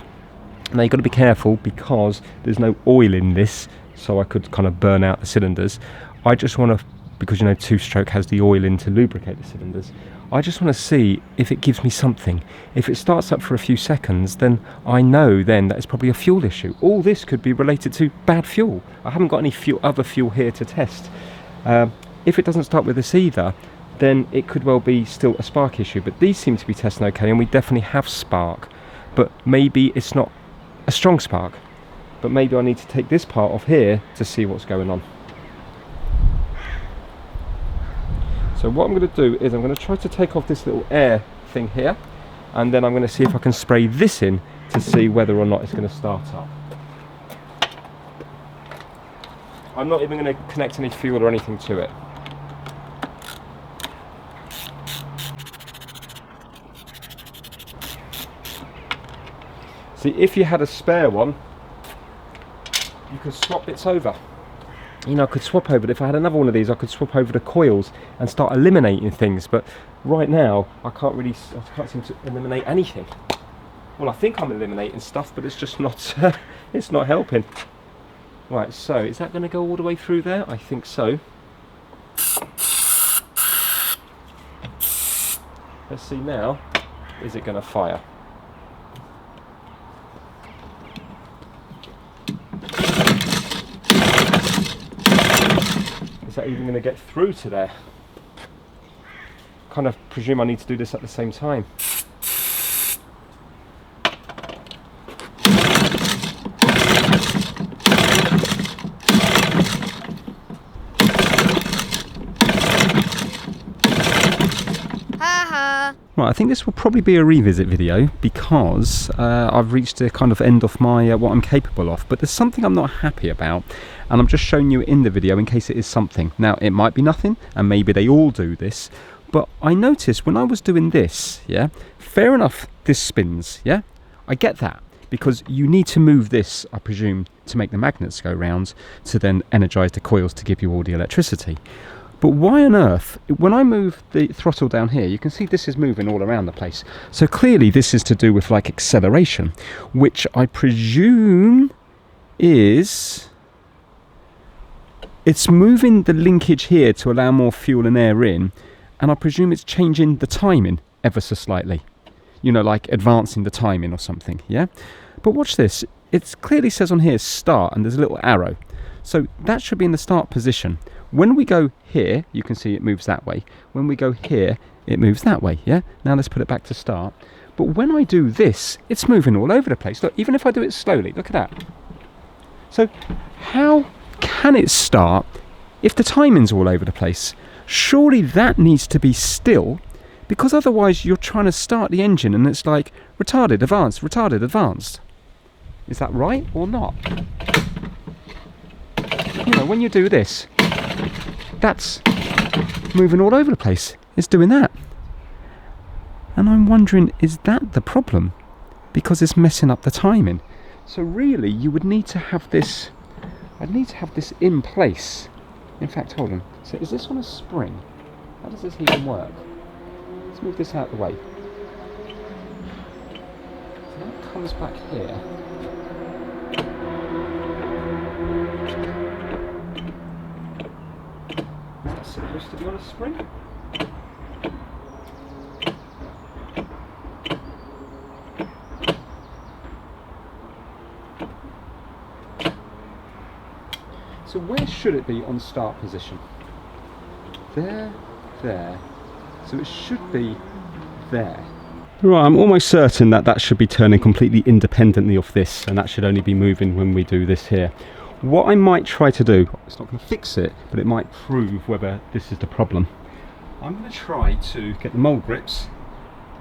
Speaker 1: Now you've got to be careful because there's no oil in this, so I could kind of burn out the cylinders. I just want to
Speaker 3: because you know two-stroke has the oil in to lubricate the cylinders. I just want to see if it gives me something. If it starts up for a few seconds, then I know then that it's probably a fuel issue. All this could be related to bad fuel. I haven't got any other fuel here to test. If it doesn't start with this either, then it could well be still a spark issue. But these seem to be testing okay, and we definitely have spark. But maybe it's not a strong spark. But maybe I need to take this part off here to see what's going on. So what I'm going to do is I'm going to try to take off this little air thing here, and then I'm going to see if I can spray this in to see whether or not it's going to start up. I'm not even going to connect any fuel or anything to it. See, if you had a spare one, you could swap bits over. You know, I could swap over, if I had another one of these, I could swap over the coils and start eliminating things. But right now, I can't seem to eliminate anything. Well, I think I'm eliminating stuff, but it's just not, it's not helping. Right, so is that going to go all the way through there? I think so. Let's see now, is it going to fire? Is that even going to get through to there? Kind of presume I need to do this at the same time. Right, I think this will probably be a revisit video because I've reached the kind of end of my what I'm capable of, but there's something I'm not happy about, and I'm just showing you in the video in case it is something. Now, it might be nothing, and maybe they all do this, but I noticed when I was doing this, yeah, fair enough, this spins, yeah, I get that, because you need to move this, I presume, to make the magnets go round, to then energize the coils to give you all the electricity. But why on earth, when I move the throttle down here, you can see this is moving all around the place. So clearly this is to do with like acceleration, which I presume is, it's moving the linkage here to allow more fuel and air in, and I presume it's changing the timing ever so slightly. You know, like advancing the timing or something, yeah? But watch this, it clearly says on here start, and there's a little arrow. So that should be in the start position. When we go here, you can see it moves that way. When we go here, it moves that way, yeah? Now let's put it back to start. But when I do this, it's moving all over the place. Look, even if I do it slowly, look at that. So how can it start if the timing's all over the place? Surely that needs to be still, because otherwise you're trying to start the engine and it's like retarded, advanced. Is that right or not? You know, when you do this, that's moving all over the place. It's doing that. And I'm wondering, is that the problem? Because it's messing up the timing. So really, you would need to have this, I'd need to have this in place. In fact, hold on. So is this on a spring? How does this even work? Let's move this out of the way. So that comes back here. Supposed to be on a spring? So where should it be on start position? There, there. So it should be there. Right, I'm almost certain that that should be turning completely independently of this, and that should only be moving when we do this here. What I might try to do, it's not going to fix it, but it might prove whether this is the problem. I'm going to try to get the mold grips,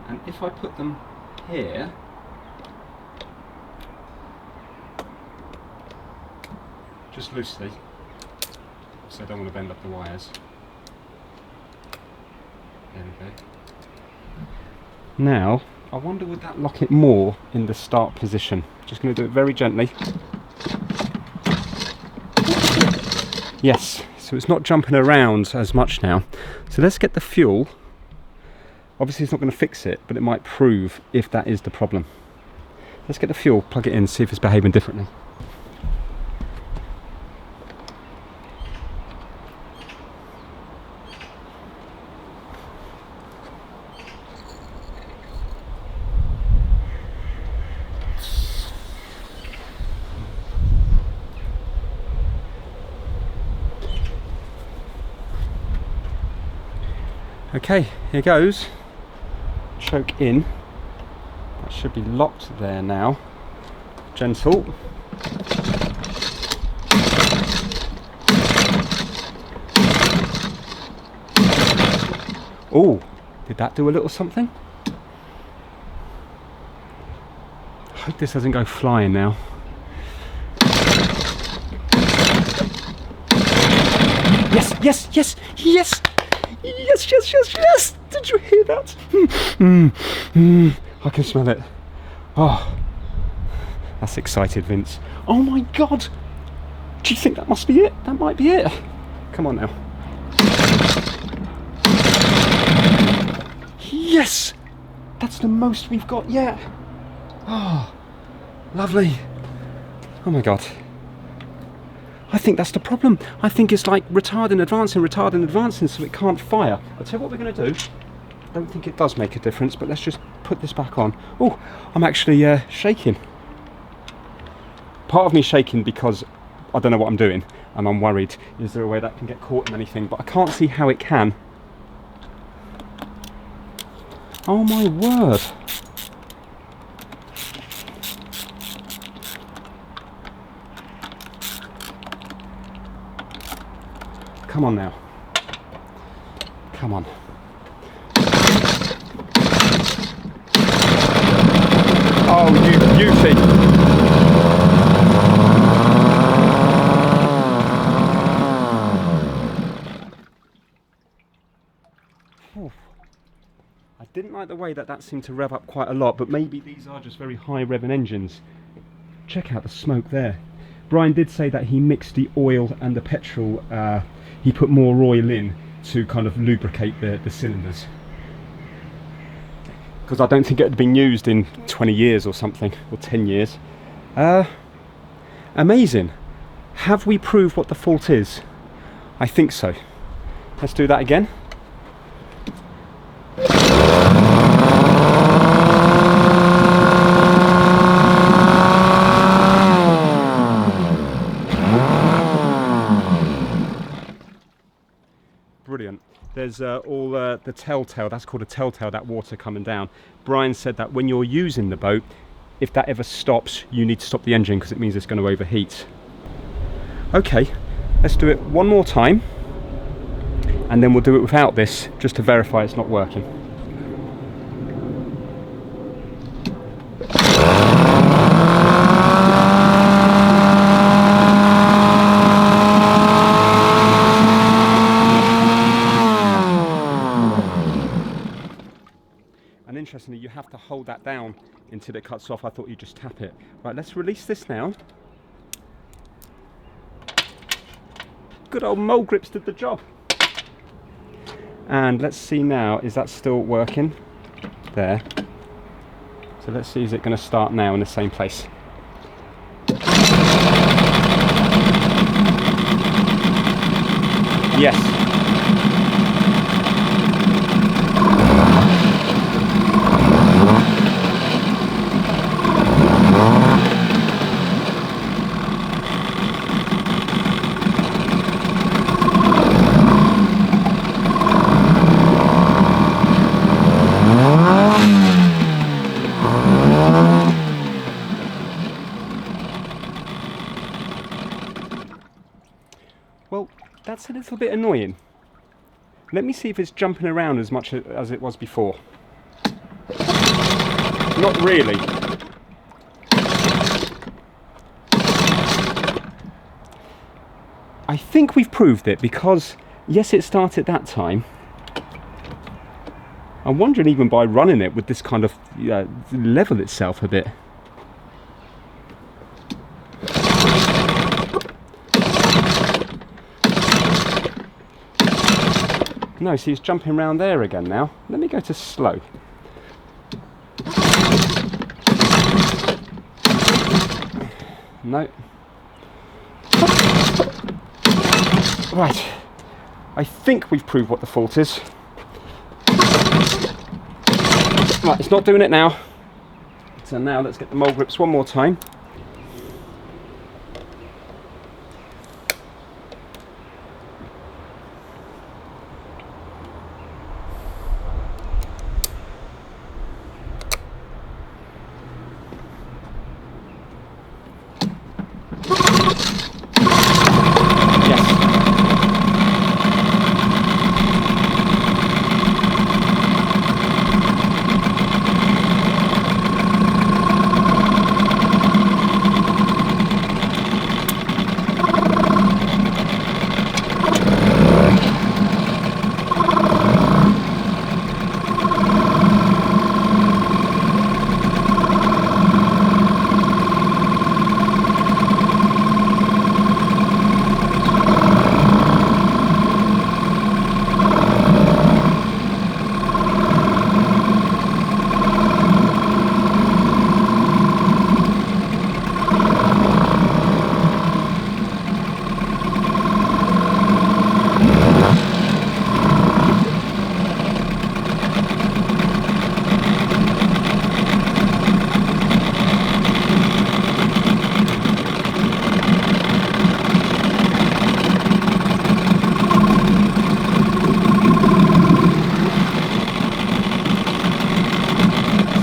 Speaker 3: and if I put them here, just loosely, so I don't want to bend up the wires. There we go. Now, I wonder would that lock it more in the start position. Just going to do it very gently. Yes, so it's not jumping around as much now. So let's get the fuel. Obviously it's not going to fix it, but it might prove if that is the problem. Let's get the fuel, plug it in, see if it's behaving differently.
Speaker 1: Okay, here goes. Choke in. That should be locked there now. Gentle. Oh, did that do a little something? I hope this doesn't go flying now. Yes, yes, yes, yes! Yes, yes, yes, yes! Did you hear that? I can smell it. Oh, that's excited, Vince. Oh my God! Do you think that must be it? That might be it. Come on now. Yes! That's the most we've got yet. Oh, lovely. Oh my God. I think that's the problem. I think it's like retarding, advancing, so it can't fire. I'll tell you what we're going to do. I don't think it does make a difference, but let's just put this back on. Oh, I'm actually shaking. Part of me shaking because I don't know what I'm doing, and I'm worried. Is there a way that can get caught in anything? But I can't see how it can. Oh my word. Come on now. Come on. Oh, you beauty. Oof. I didn't like the way that seemed to rev up quite a lot, but maybe these are just very high revving engines. Check out the smoke there. Brian did say that he mixed the oil and the petrol, he put more oil in to kind of lubricate the cylinders. Because I don't think it had been used in 20 years or something, or 10 years. Amazing. Have we proved what the fault is? I think so. Let's do that again. Brilliant. There's all the telltale, that's called a telltale, that water coming down. Brian said that when you're using the boat, if that ever stops, you need to stop the engine because it means it's going to overheat. Okay, let's do it one more time, and then we'll do it without this, just to verify it's not working. And interestingly, you have to hold that down until it cuts off. I thought you just tap it. Right, let's release this now. Good old mole grips did the job. And let's see now, is that still working? There. So let's see, is it going to start now in the same place? Yes. Well, that's a little bit annoying. Let me see if it's jumping around as much as it was before. Not really. I think we've proved it because, yes, it started that time. I'm wondering even by running it, would this kind of level itself a bit? No, see, it's jumping around there again now. Let me go to slow. No. Right. I think we've proved what the fault is. Right, it's not doing it now. So now let's get the mole grips one more time.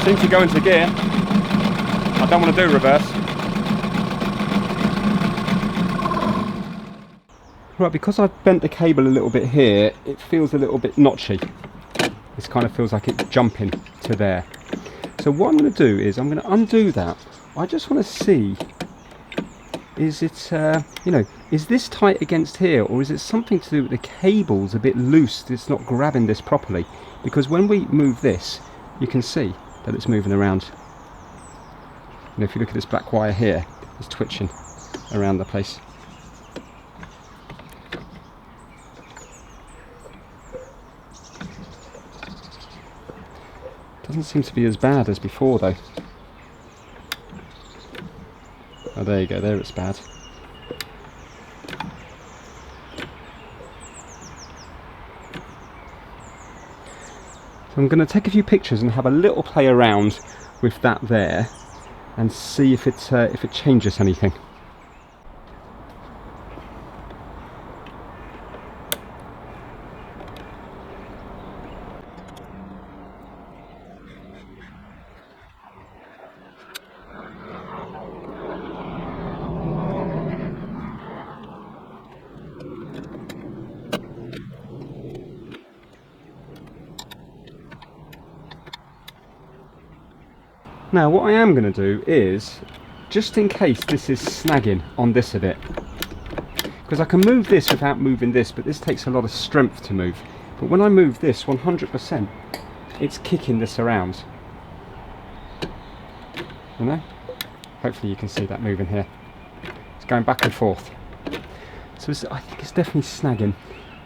Speaker 1: seems to go into gear. I don't want to do reverse. Right, because I've bent the cable a little bit here, it feels a little bit notchy. This kind of feels like it's jumping to there. So what I'm going to do is I'm going to undo that. I just want to see, is it, you know, is this tight against here, or is it something to do with the cable's a bit loose, it's not grabbing this properly? Because when we move this, you can see that it's moving around. And if you look at this black wire here, it's twitching around the place. Doesn't seem to be as bad as before though. Oh, there you go, there it's bad. So I'm going to take a few pictures and have a little play around with that there and see if it changes anything. Now what I am going to do is, just in case this is snagging on this a bit, because I can move this without moving this, but this takes a lot of strength to move. But when I move this 100%, it's kicking this around. You know? Hopefully you can see that moving here. It's going back and forth. So I think it's definitely snagging.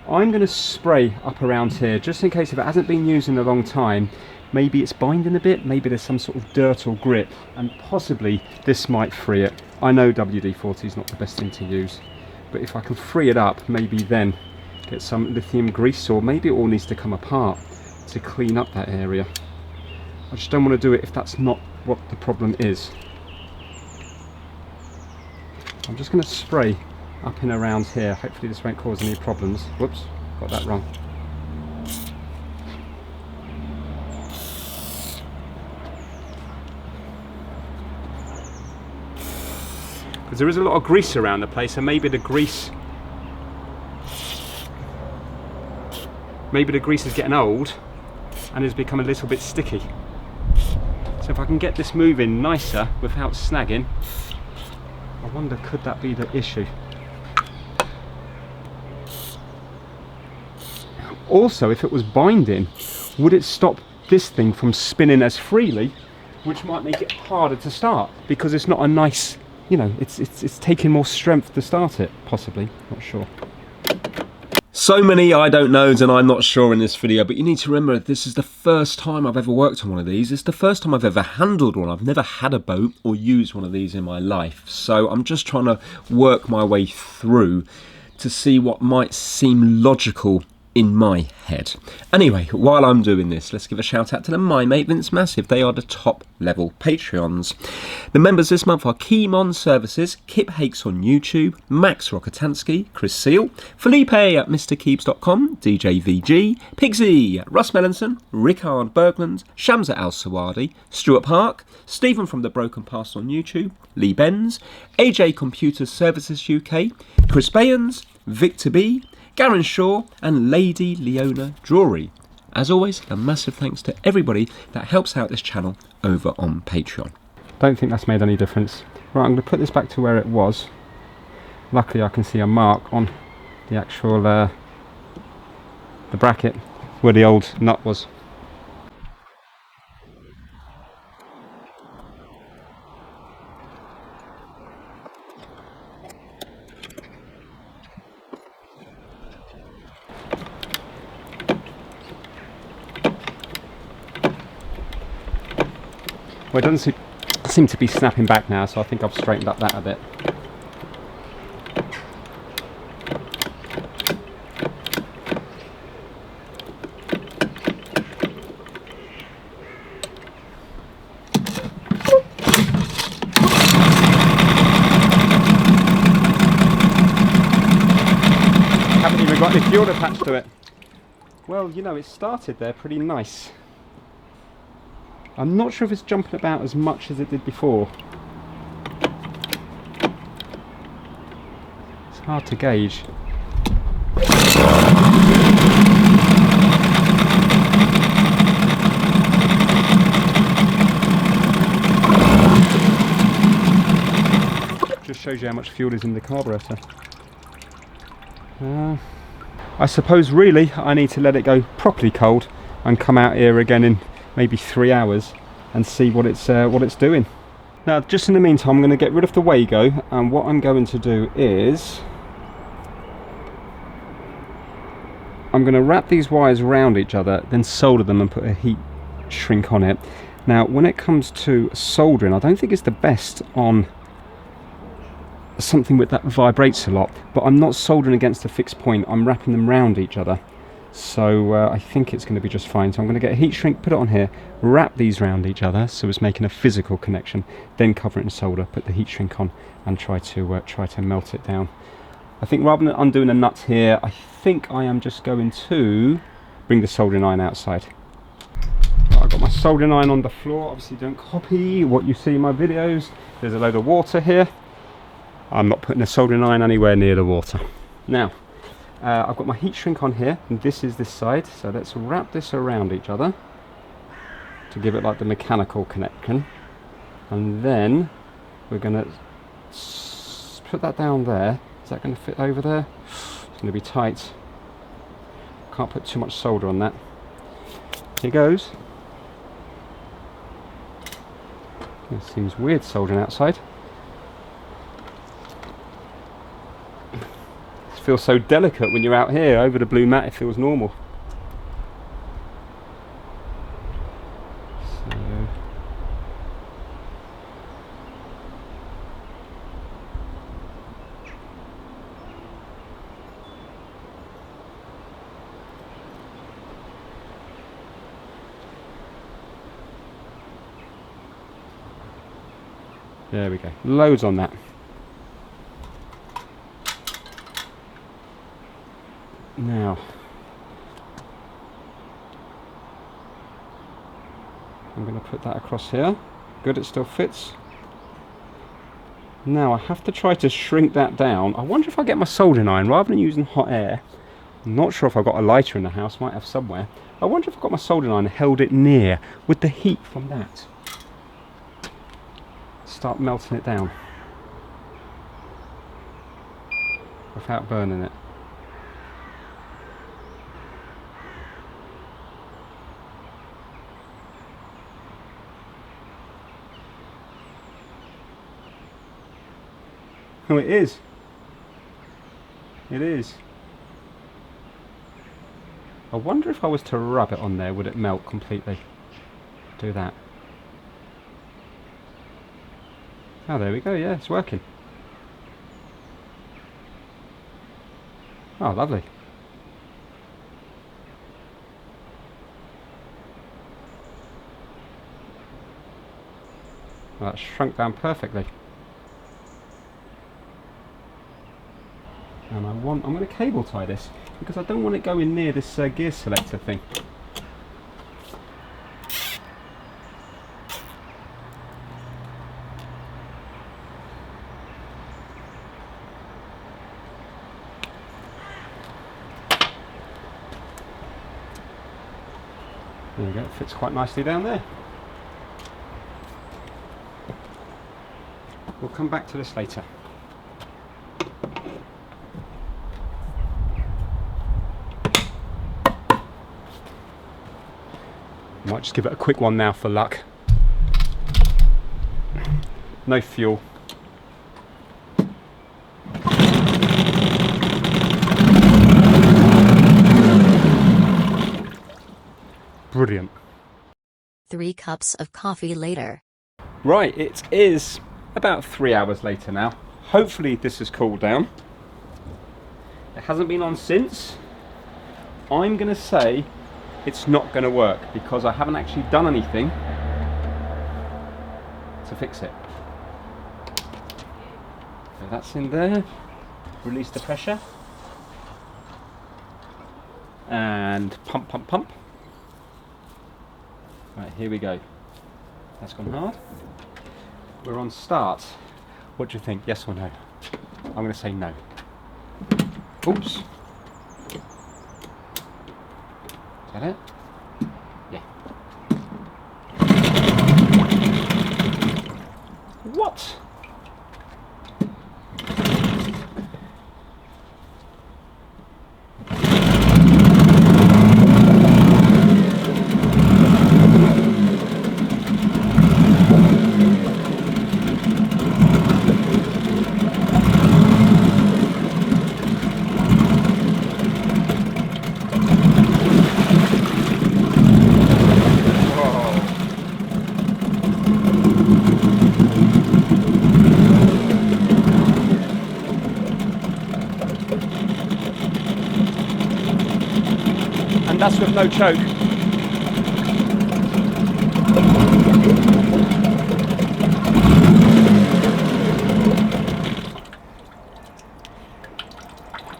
Speaker 1: I'm going to spray up around here, just in case if it hasn't been used in a long time. Maybe it's binding a bit, maybe there's some sort of dirt or grit, and possibly this might free it. I know WD-40 is not the best thing to use, but if I can free it up, maybe then get some lithium grease, or maybe it all needs to come apart to clean up that area. I just don't want to do it if that's not what the problem is. I'm just going to spray up and around here. Hopefully this won't cause any problems. Whoops, got that wrong. Because there is a lot of grease around the place, and maybe the grease is getting old and has become a little bit sticky. So if I can get this moving nicer without snagging, I wonder, could that be the issue? Also, if it was binding, would it stop this thing from spinning as freely, which might make it harder to start, because it's not a nice, you know, it's taking more strength to start it, possibly, not sure.
Speaker 3: So many I don't knows and I'm not sure in this video, but you need to remember this is the first time I've ever worked on one of these. It's the first time I've ever handled one. I've never had a boat or used one of these in my life. So I'm just trying to work my way through to see what might seem logical in my head. Anyway, while I'm doing this, let's give a shout out to my mate Vince Massive. They are the top level Patreons. The members this month are Keymon Services, Kip Hakes on YouTube, Max Rokotansky, Chris Seal, Felipe at MrKeeps.com, DJ VG, Pigsy, Russ Melanson, Rickard Bergland, Shamsa Al Sawadi, Stuart Park, Stephen from the Broken Past on YouTube, Lee Benz, AJ Computer Services UK, Chris Bayans, Victor B, Garen Shaw and Lady Leona Drury. As always, a massive thanks to everybody that helps out this channel over on Patreon.
Speaker 1: Don't think that's made any difference. Right, I'm going to put this back to where it was. Luckily I can see a mark on the actual the bracket where the old nut was. Well, it doesn't seem to be snapping back now, so I think I've straightened up that a bit. Haven't even got any fuel attached to it. Well, you know, it started there pretty nice. I'm not sure if it's jumping about as much as it did before. It's hard to gauge. Just shows you how much fuel is in the carburetor. I suppose really I need to let it go properly cold and come out here again in maybe 3 hours and see what it's doing. Now, just in the meantime, I'm going to get rid of the Wago, and what I'm going to do is I'm going to wrap these wires around each other, then solder them and put a heat shrink on it. Now, when it comes to soldering, I don't think it's the best on something that vibrates a lot, but I'm not soldering against a fixed point. I'm wrapping them round each other, so I think it's going to be just fine. So I'm going to get a heat shrink, put it on here, wrap these round each other so it's making a physical connection, then cover it in solder, put the heat shrink on and try to melt it down. I think rather than undoing the nuts here, I think I am just going to bring the soldering iron outside. I've got my soldering iron on the floor. Obviously don't copy what you see in my videos. There's a load of water here. I'm not putting a soldering iron anywhere near the water. Now, I've got my heat shrink on here, and this is this side, so let's wrap this around each other to give it like the mechanical connection, and then we're going to put that down there. Is that going to fit over there? It's going to be tight. Can't put too much solder on that. Here goes. It seems weird soldering outside. Feels so delicate when you're out here. Over the blue mat it feels normal. So there we go. Loads on that. Now, I'm going to put that across here. Good, it still fits. Now I have to try to shrink that down. I wonder if I get my soldering iron rather than using hot air. I'm not sure if I've got a lighter in the house, might have somewhere. I wonder if I've got my soldering iron and held it near with the heat from that. Start melting it down without burning it. Oh, it is. It is. I wonder if I was to rub it on there, would it melt completely? Do that. Oh, there we go. Yeah, it's working. Oh, lovely. Well, that's shrunk down perfectly. And I'm going to cable tie this because I don't want it going near this gear selector thing. There we go, it fits quite nicely down there. We'll come back to this later. Might just give it a quick one now for luck. No fuel. Brilliant.
Speaker 4: 3 cups of coffee later.
Speaker 1: Right, it is about 3 hours later now. Hopefully this has cooled down. It hasn't been on since. I'm going to say it's not going to work because I haven't actually done anything to fix it. So that's in there. Release the pressure. And pump, pump, pump. Right, here we go. That's gone hard. We're on start. What do you think? Yes or no? I'm going to say no. Oops. Is that it? Yeah. What? And that's with no choke.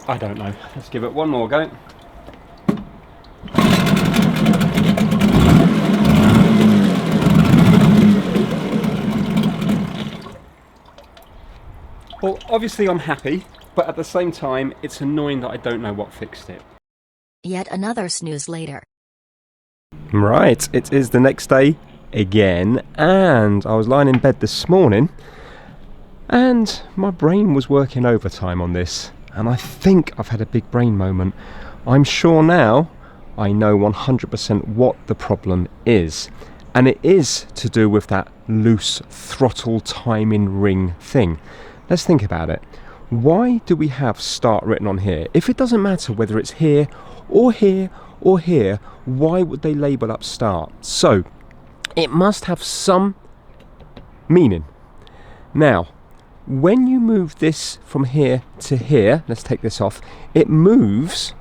Speaker 1: I don't know. Let's give it one more go. Well, obviously I'm happy, but at the same time, it's annoying that I don't know what fixed it.
Speaker 4: Yet another snooze later.
Speaker 1: Right, it is the next day again, and I was lying in bed this morning, and my brain was working overtime on this, and I think I've had a big brain moment. I'm sure now I know 100% what the problem is, and it is to do with that loose throttle timing ring thing. Let's think about it. Why do we have start written on here? If it doesn't matter whether it's here or here or here, why would they label up start? So it must have some meaning. Now, when you move this from here to here, let's take this off, it moves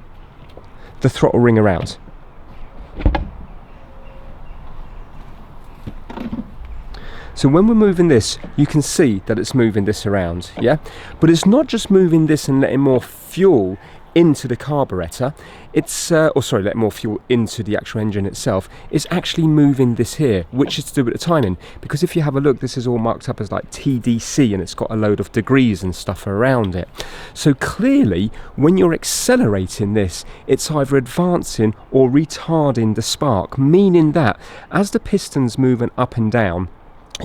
Speaker 1: the throttle ring around. So when we're moving this, you can see that it's moving this around, yeah? But it's not just moving this and letting more fuel into the carburetor, it's, letting more fuel into the actual engine itself. It's actually moving this here, which is to do with the timing. Because if you have a look, this is all marked up as like TDC, and it's got a load of degrees and stuff around it. So clearly, when you're accelerating this, it's either advancing or retarding the spark, meaning that as the piston's moving up and down,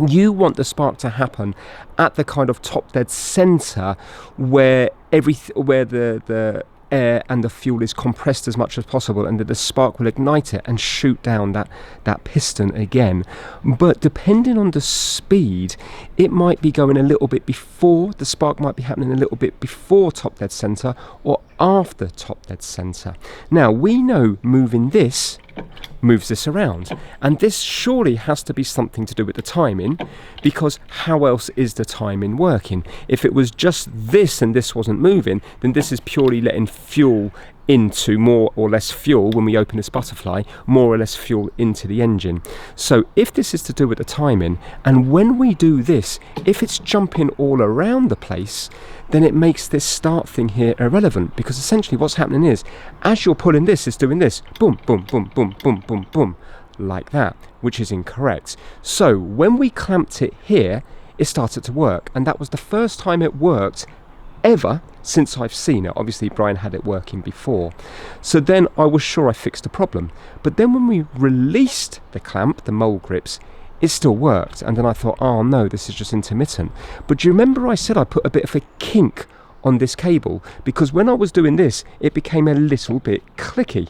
Speaker 1: you want the spark to happen at the kind of top dead center where the air and the fuel is compressed as much as possible, and that the spark will ignite it and shoot down that piston again. But depending on the speed, it might be going a little bit before, the spark might be happening a little bit before top dead center or after top dead center. Now we know moving this moves this around, and this surely has to be something to do with the timing, because how else is the timing working? If it was just this and this wasn't moving, then this is purely letting fuel into more or less fuel. When we open this butterfly, more or less fuel into the engine. So if this is to do with the timing, and when we do this, if it's jumping all around the place, then it makes this start thing here irrelevant, because essentially what's happening is, as you're pulling this, it's doing this, boom, boom, boom, boom, boom, boom, boom, like that, which is incorrect. So when we clamped it here, it started to work, and that was the first time it worked ever since I've seen it. Obviously Brian had it working before, so then I was sure I fixed the problem. But then when we released the clamp, the mole grips, it still worked, and then I thought, oh no, this is just intermittent. But do you remember I said I put a bit of a kink on this cable, because when I was doing this, it became a little bit clicky.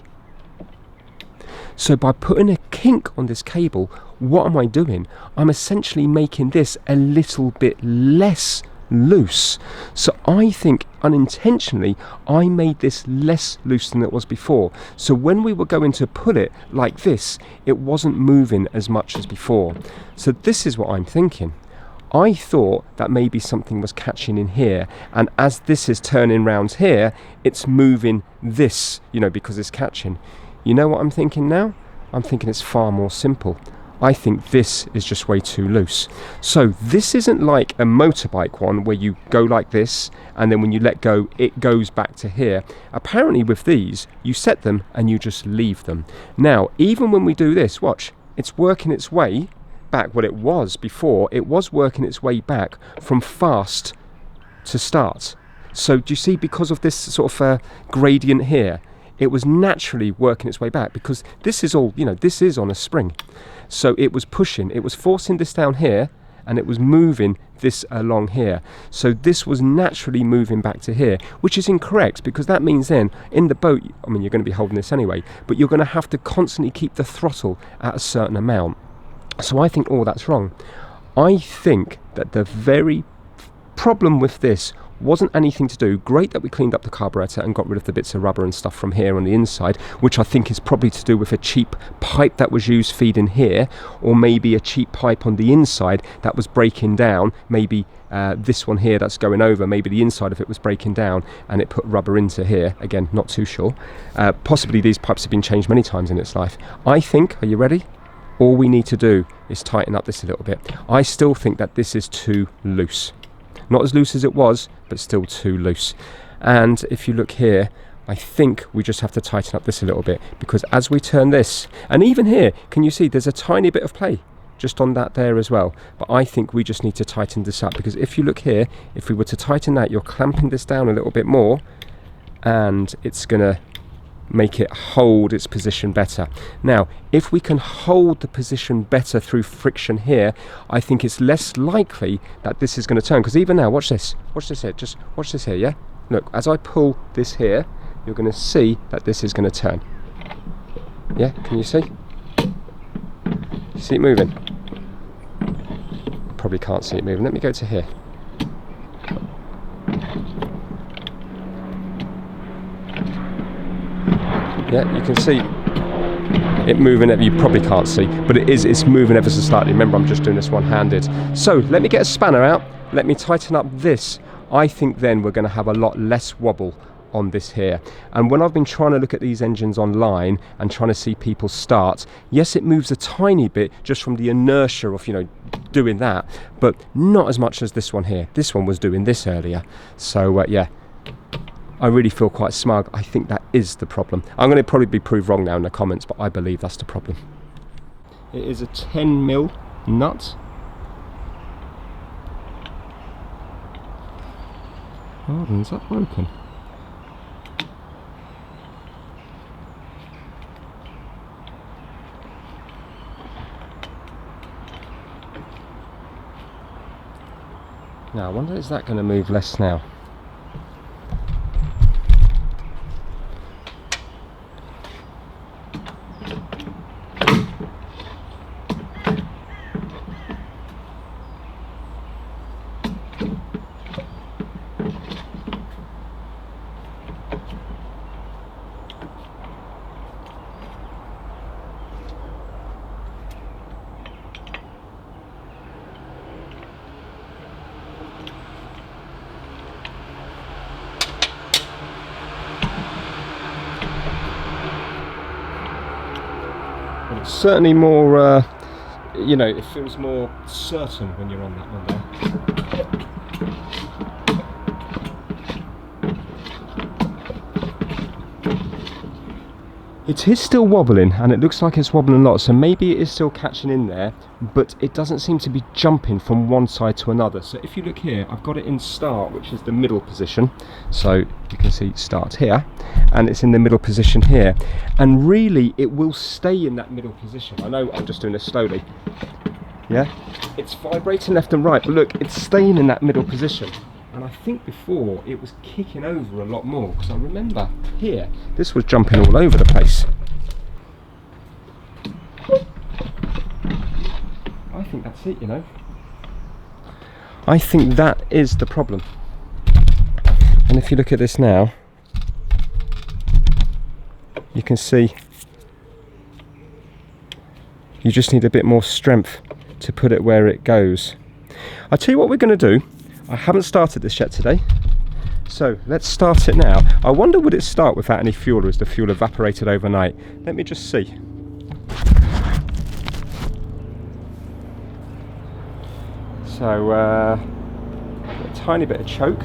Speaker 1: So by putting a kink on this cable, what am I doing? I'm essentially making this a little bit less loose. So I think unintentionally I made this less loose than it was before. So when we were going to pull it like this, it wasn't moving as much as before. So this is what I'm thinking. I thought that maybe something was catching in here, and as this is turning round here, it's moving this, you know, because it's catching. You know what I'm thinking now? I'm thinking it's far more simple. I think this is just way too loose. So this isn't like a motorbike one where you go like this and then when you let go it goes back to here. Apparently with these you set them and you just leave them. Now even when we do this, watch, it's working its way
Speaker 3: back what it was before, it was working its way back from fast to start. So do you see, because of this sort of gradient here, it was naturally working its way back, because this is all, you know, this is on a spring. So it was pushing, it was forcing this down here, and it was moving this along here. So this was naturally moving back to here, which is incorrect, because that means then in the boat, I mean, you're going to be holding this anyway, but you're going to have to constantly keep the throttle at a certain amount. So I think all that's wrong. I think that the very problem with this wasn't anything to do. Great that we cleaned up the carburetor and got rid of the bits of rubber and stuff from here on the inside, which I think is probably to do with a cheap pipe that was used feeding here, or maybe a cheap pipe on the inside that was breaking down. Maybe this one here that's going over, maybe the inside of it was breaking down and it put rubber into here. Again, not too sure. Possibly these pipes have been changed many times in its life. I think, are you ready? All we need to do is tighten up this a little bit. I still think that this is too loose. Not as loose as it was, but still too loose. And if you look here, I think we just have to tighten up this a little bit, because as we turn this, and even here, can you see there's a tiny bit of play just on that there as well. But I think we just need to tighten this up, because if you look here, if we were to tighten that, you're clamping this down a little bit more, and it's gonna make it hold its position better. Now, if we can hold the position better through friction here, I think it's less likely that this is going to turn. Because even now, watch this here, just watch this here, yeah? Look, as I pull this here, you're going to see that this is going to turn. Yeah, can you see? You see it moving? Probably can't see it moving. Let me go to here. Yeah, you can see it moving. You probably can't see, but it's moving ever so slightly. Remember, I'm just doing this one-handed. So let me get a spanner out, let me tighten up this. I think then we're going to have a lot less wobble on this here. And when I've been trying to look at these engines online and trying to see people start, yes, it moves a tiny bit just from the inertia of, you know, doing that, but not as much as this one here. This one was doing this earlier. So yeah, I really feel quite smug. I think that is the problem. I'm going to probably be proved wrong now in the comments, but I believe that's the problem. It is a 10mm nut. Pardon, is that broken? Now, I wonder, is that going to move less now? It's certainly more, you know, it feels more certain when you're on that one there. It is still wobbling, and it looks like it's wobbling a lot, so maybe it is still catching in there, but it doesn't seem to be jumping from one side to another. So if you look here, I've got it in start, which is the middle position. So you can see start here, and it's in the middle position here. And really, it will stay in that middle position. I know I'm just doing this slowly. Yeah, it's vibrating left and right, but look, it's staying in that middle position. And I think before it was kicking over a lot more, because I remember here, this was jumping all over the place. I think that's it, you know. I think that is the problem. And if you look at this now, you can see you just need a bit more strength to put it where it goes. I'll tell you what we're going to do. I haven't started this yet today, so let's start it now. I wonder, would it start without any fuel, or is the fuel evaporated overnight? Let me just see. So a tiny bit of choke.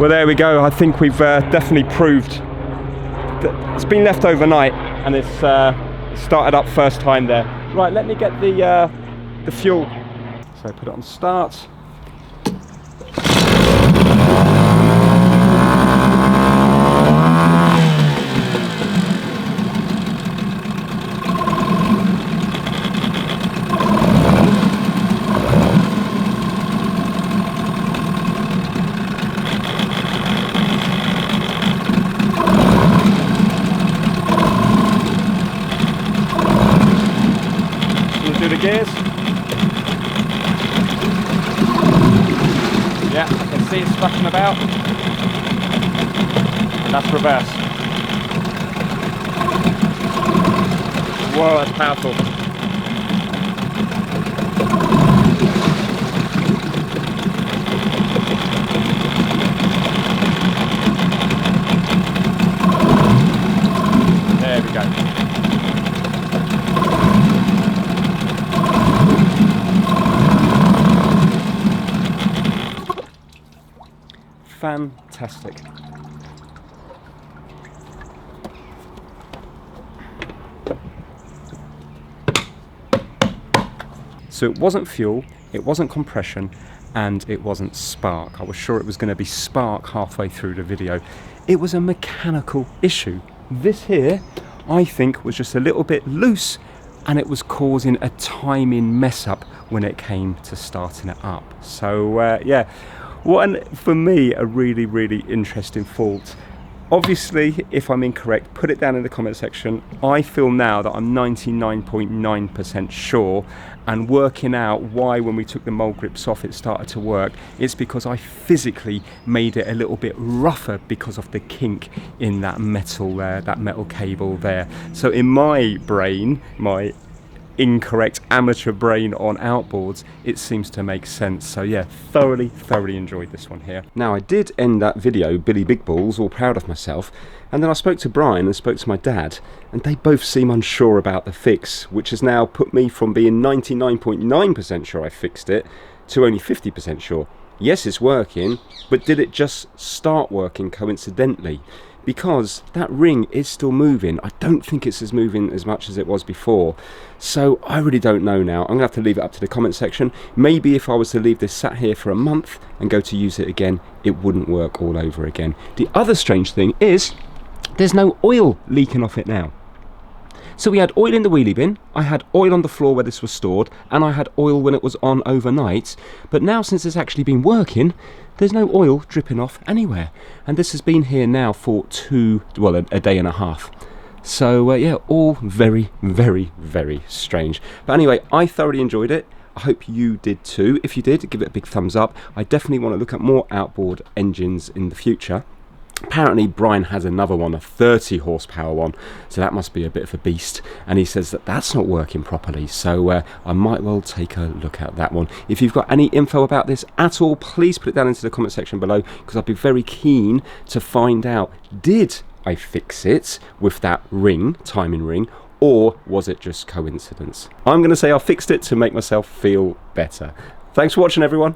Speaker 1: Well, there we go. I think we've definitely proved that it's been left overnight, and it's started up first time there. Right, let me get the fuel. So put it on start. Do the gears. Yeah, I can see it splashing about. And that's reverse. Whoa, that's powerful. There we go. Fantastic. So it wasn't fuel, it wasn't compression, and it wasn't spark. I was sure it was going to be spark halfway through the video. It was a mechanical issue. This here, I think, was just a little bit loose, and it was causing a timing mess up when it came to starting it up. So yeah. For me, a really, really interesting fault. Obviously, if I'm incorrect, put it down in the comment section. I feel now that I'm 99.9% sure, and working out why when we took the mold grips off it started to work, it's because I physically made it a little bit rougher because of the kink in that metal cable there. So in my brain, my incorrect amateur brain on outboards, it seems to make sense. So yeah, thoroughly enjoyed this one here. Now, I did end that video Billy Big Balls, all proud of myself, and then I spoke to Brian and spoke to my dad, and they both seem unsure about the fix, which has now put me from being 99.9% sure I fixed it to only 50% sure. Yes, it's working, but did it just start working coincidentally? Because that ring is still moving. I don't think it's as moving as much as it was before. So I really don't know now. I'm gonna have to leave it up to the comment section. Maybe if I was to leave this sat here for a month and go to use it again, it wouldn't work all over again. The other strange thing is there's no oil leaking off it now. So we had oil in the wheelie bin, I had oil on the floor where this was stored, and I had oil when it was on overnight. But now, since it's actually been working, there's no oil dripping off anywhere. And this has been here now for a day and a half. So yeah, all very, very, very strange. But anyway, I thoroughly enjoyed it. I hope you did too. If you did, give it a big thumbs up. I definitely want to look at more outboard engines in the future. Apparently Brian has another one, a 30 horsepower one, so that must be a bit of a beast, and he says that that's not working properly, so I might well take a look at that one. If you've got any info about this at all, please put it down into the comment section below, because I'd be very keen to find out, did I fix it with that ring, timing ring, or was it just coincidence? I'm going to say I fixed it to make myself feel better. Thanks for watching, everyone.